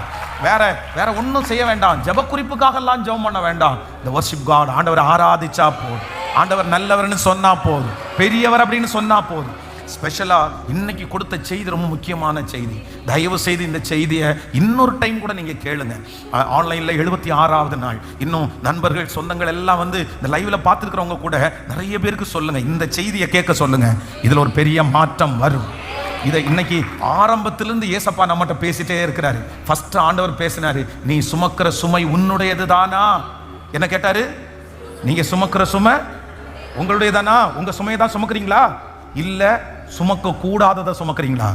வேற ஒன்றும் செய்ய வேண்டாம். ஜெப குறிப்புக்காக எல்லாம் ஜெபம் பண்ண வேண்டாம். இந்த வர்ஷிப் காட், ஆண்டவர் ஆராதிச்சா போதும். ஆண்டவர் நல்லவர்னு சொன்னா போதும், பெரியவர் அப்படின்னு சொன்னா போதும். ஸ்பெஷலா இன்னைக்கு கொடுத்த செய்தி ரொம்ப முக்கியமான செய்தி. தயவு செய்து இந்த செய்தியை இன்னொரு டைம் கூட நீங்க கேளுங்க. ஆன்லைன்ல 76வது நாள். இன்னும் நண்பர்கள் சொந்தங்கள் எல்லாம் இந்த லைவ்ல பார்த்துருக்கிறவங்க கூட நிறைய பேருக்கு சொல்லுங்க, இந்த செய்தியை கேட்க சொல்லுங்க. இதுல ஒரு பெரிய மாற்றம் வரும். இதை இன்னைக்கு ஆரம்பத்திலிருந்து ஏசப்பா நம்மகிட்ட பேசிட்டே இருக்கிறாரு. ஃபர்ஸ்ட் ஆண்டவர் பேசினாரு, நீ சுமக்கிற சுமை உன்னுடையது தானா? என்ன கேட்டாரு? நீங்க சுமக்கிற சுமை உங்களுடையதானா? உங்க சுமையை தான் சுமக்கிறீங்களா? இல்ல சுமக்க கூடாததை சுமக்கிறீங்களா?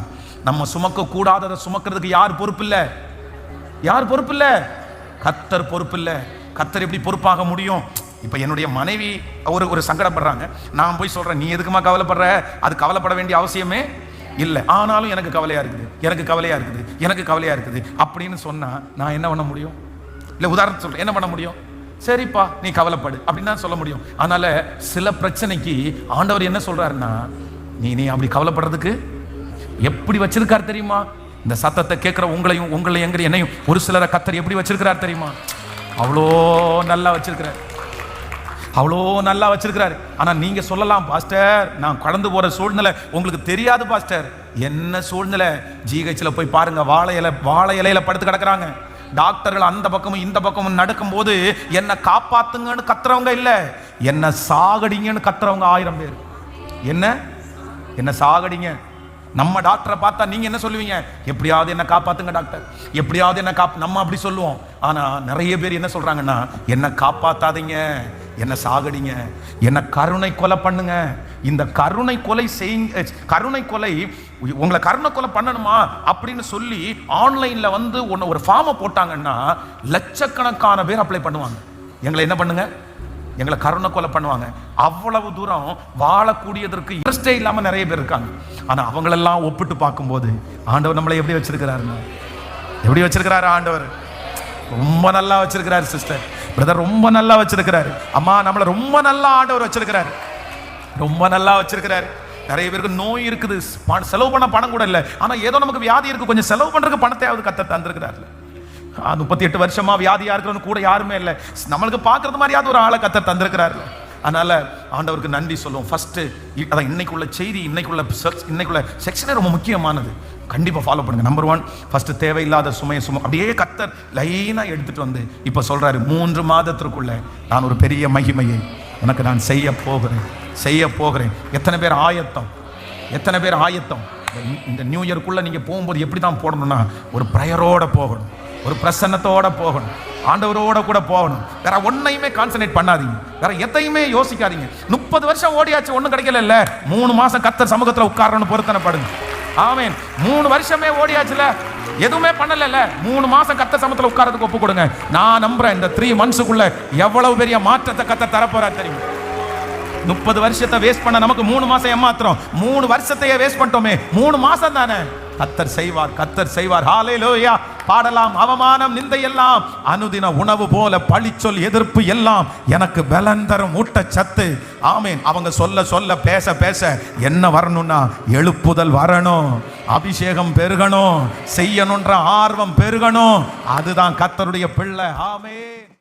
நம்ம சுமக்க கூடாததை சுமக்கிறதுக்கு யார் பொறுப்பு இல்ல? கர்த்தர் பொறுப்பு இல்லை. கர்த்தர் எப்படி பொறுப்பாக முடியும்? இப்போ என்னுடைய மனைவி ஒரு சங்கடப்படுறாங்க, நான் போய் சொல்கிறேன், நீ எதுக்குமா கவலைப்படுற, அது கவலைப்பட வேண்டிய அவசியமே இல்லை, ஆனாலும் எனக்கு கவலையாக இருக்குது, எனக்கு கவலையாக இருக்குது, எனக்கு கவலையாக இருக்குது அப்படின்னு சொன்னால் நான் என்ன பண்ண முடியும்? இல்லை உதாரணத்துக்கு சொல்கிறேன், என்ன பண்ண முடியும்? சரிப்பா நீ கவலைப்படு அப்படின்னு தான் சொல்ல முடியும். அதனால் சில பிரச்சனைக்கு ஆண்டவர் என்ன சொல்கிறாருன்னா, நீ அப்படி கவலைப்படுறதுக்கு எப்படி வச்சிருக்கார் தெரியுமா? இந்த சத்தத்தை கேட்குற உங்களை எங்கிற என்னையும் ஒரு சிலரை கர்த்தர் எப்படி வச்சிருக்கிறார் தெரியுமா? அவ்வளோ நல்லா வச்சிருக்கிறார், அவ்வளோ நல்லா வச்சிருக்கிறாரு. ஆனால் நீங்கள் சொல்லலாம், பாஸ்டர் நான் கடந்து போகிற சூழ்நிலை உங்களுக்கு தெரியாது பாஸ்டர். என்ன சூழ்நிலை? ஜிஹெச்சில் போய் பாருங்க, வாழை இலையில படுத்து கிடக்குறாங்க. டாக்டர்கள் அந்த பக்கமும் இந்த பக்கமும் நடக்கும் போது என்ன காப்பாத்துங்கன்னு கத்துறவங்க இல்லை, என்ன சாகடிங்கன்னு கத்துறவங்க 1000 பேர். என்ன சாகடிங்க. நம்ம டாக்டரை பார்த்தா நீங்க என்ன சொல்லுவீங்க? எப்படியாவது என்ன காப்பாத்துங்க டாக்டர், எப்படியாவது என்ன நம்ம அப்படி சொல்லுவோம். ஆனா நிறைய பேர் என்ன சொல்றாங்கன்னா, என்ன காப்பாத்தாதீங்க, என்ன சாகடிங்க, என்ன கருணை கொலை பண்ணுங்க. இந்த கருணை கொலை உங்களை கருணை கொலை பண்ணணுமா அப்படின்னு சொல்லி ஆன்லைன்ல வந்து ஒரு ஃபார்மை போட்டாங்கன்னா லட்சக்கணக்கான பேர் அப்ளை பண்ணுவாங்க. எங்களை என்ன பண்ணுங்க, எங்களை கருணை கொலை பண்ணுவாங்க. அவ்வளவு தூரம் வாழக்கூடியதற்கு இன்ட்ரெஸ்டே இல்லாம நிறைய பேர் இருக்காங்க. ஆனா அவங்களெல்லாம் ஒப்பிட்டு பார்க்கும்போது ஆண்டவர் நம்மளை எப்படி வச்சிருக்கிறாருன்னா, எப்படி வச்சிருக்கிறாரு ஆண்டவர்? ரொம்ப நல்லா வச்சிருக்கிறாரு சிஸ்டர், பிரதர், ரொம்ப நல்லா வச்சிருக்கிறாரு. அம்மா நம்மளை ரொம்ப நல்லா ஆண்டவர் வச்சிருக்கிறாரு, ரொம்ப நல்லா வச்சிருக்கிறாரு. நிறைய பேருக்கு நோய் இருக்குது, செலவு பண்ண பணம் கூட இல்லை, ஆனா ஏதோ நமக்கு வியாதி இருக்கு, கொஞ்சம் செலவு பண்றதுக்கு பணத்தையாவது கர்த்தர் தந்திருக்கிறாரு. 38 வருஷமா வியாதியா இருக்கிறவங்க கூட யாருமே இல்லை, நம்மளுக்கு பார்க்கறது மாதிரியாவது ஒரு ஆளை கர்த்தர் தந்திருக்கிறாரு. அதனால ஆண்டவருக்கு நன்றி சொல்லுவோம். ஃபர்ஸ்ட் அதான் இன்னைக்குள்ள செய்தி, இன்னைக்குள்ள செக்ஷனே ரொம்ப முக்கியமானது, கண்டிப்பா ஃபாலோ பண்ணுங்க. நம்பர் 1, ஃபர்ஸ்ட் தேவையில்லாத சுமையை அப்படியே கர்த்தர் லைனா எடுத்துட்டு வந்து இப்ப சொல்றாரு, 3 மாதத்திற்குள்ள நான் ஒரு பெரிய மகிமையை உனக்கு நான் செய்ய போகிறேன். எத்தனை பேர் ஆயத்தம்? இந்த நியூ இயர்க்குள்ள நீங்க போகும்போது எப்படி தான் போடணும்னா, ஒரு பிரயரோட போகணும், ஒரு பிரசன்னத்தோட போகணும், ஆண்டவரோட கூட போகணும். வேற ஒன்னையுமே கான்சன்ட்ரேட் பண்ணாதீங்க, வேற எதையுமே யோசிக்காதீங்க. 30 வருஷம் ஓடியாச்சு, ஒன்றும் கிடைக்கல, 3 மாசம் கர்த்தர் சமூகத்தில் உட்காரணும், பொருத்தனைப்படுங்க. ஆமென். 3 வருஷமே ஓடியாச்சுல, எதுவுமே பண்ணல, 3 மாசம் கர்த்தர் சமூகத்தில் உட்காரதுக்கு ஒப்பு கொடுங்க. நான் நம்புறேன் இந்த 3 மந்த்ஸுக்குள்ள எவ்வளவு பெரிய மாற்றத்தை கர்த்தர் தரப்போறார் தெரியும். 30 வருஷத்தை வேஸ்ட் பண்ண நமக்கு 3 மாசம் ஏமாத்திரம், 3 வருஷத்தையே வேஸ்ட் பண்ணிட்டோமே, 3 மாசம் தானே. கர்த்தர் செய்வார். ஹalleluya. பாடலாம், அவமானம் நிந்தை எல்லாம் அனுதின உணவு போல பழிச்சொல் எதிர்ப்பு எல்லாம் எனக்கு பலன் தரும் ஊட்டச்சத்து. ஆமென். அவங்க சொல்ல பேச என்ன வரணும்னா, எழுப்புதல் வரணும், அபிஷேகம் பெருகணும், செய்யணுன்ற ஆர்வம் பெருகணும். அதுதான் கர்த்தருடைய பிள்ளை. ஆமென்.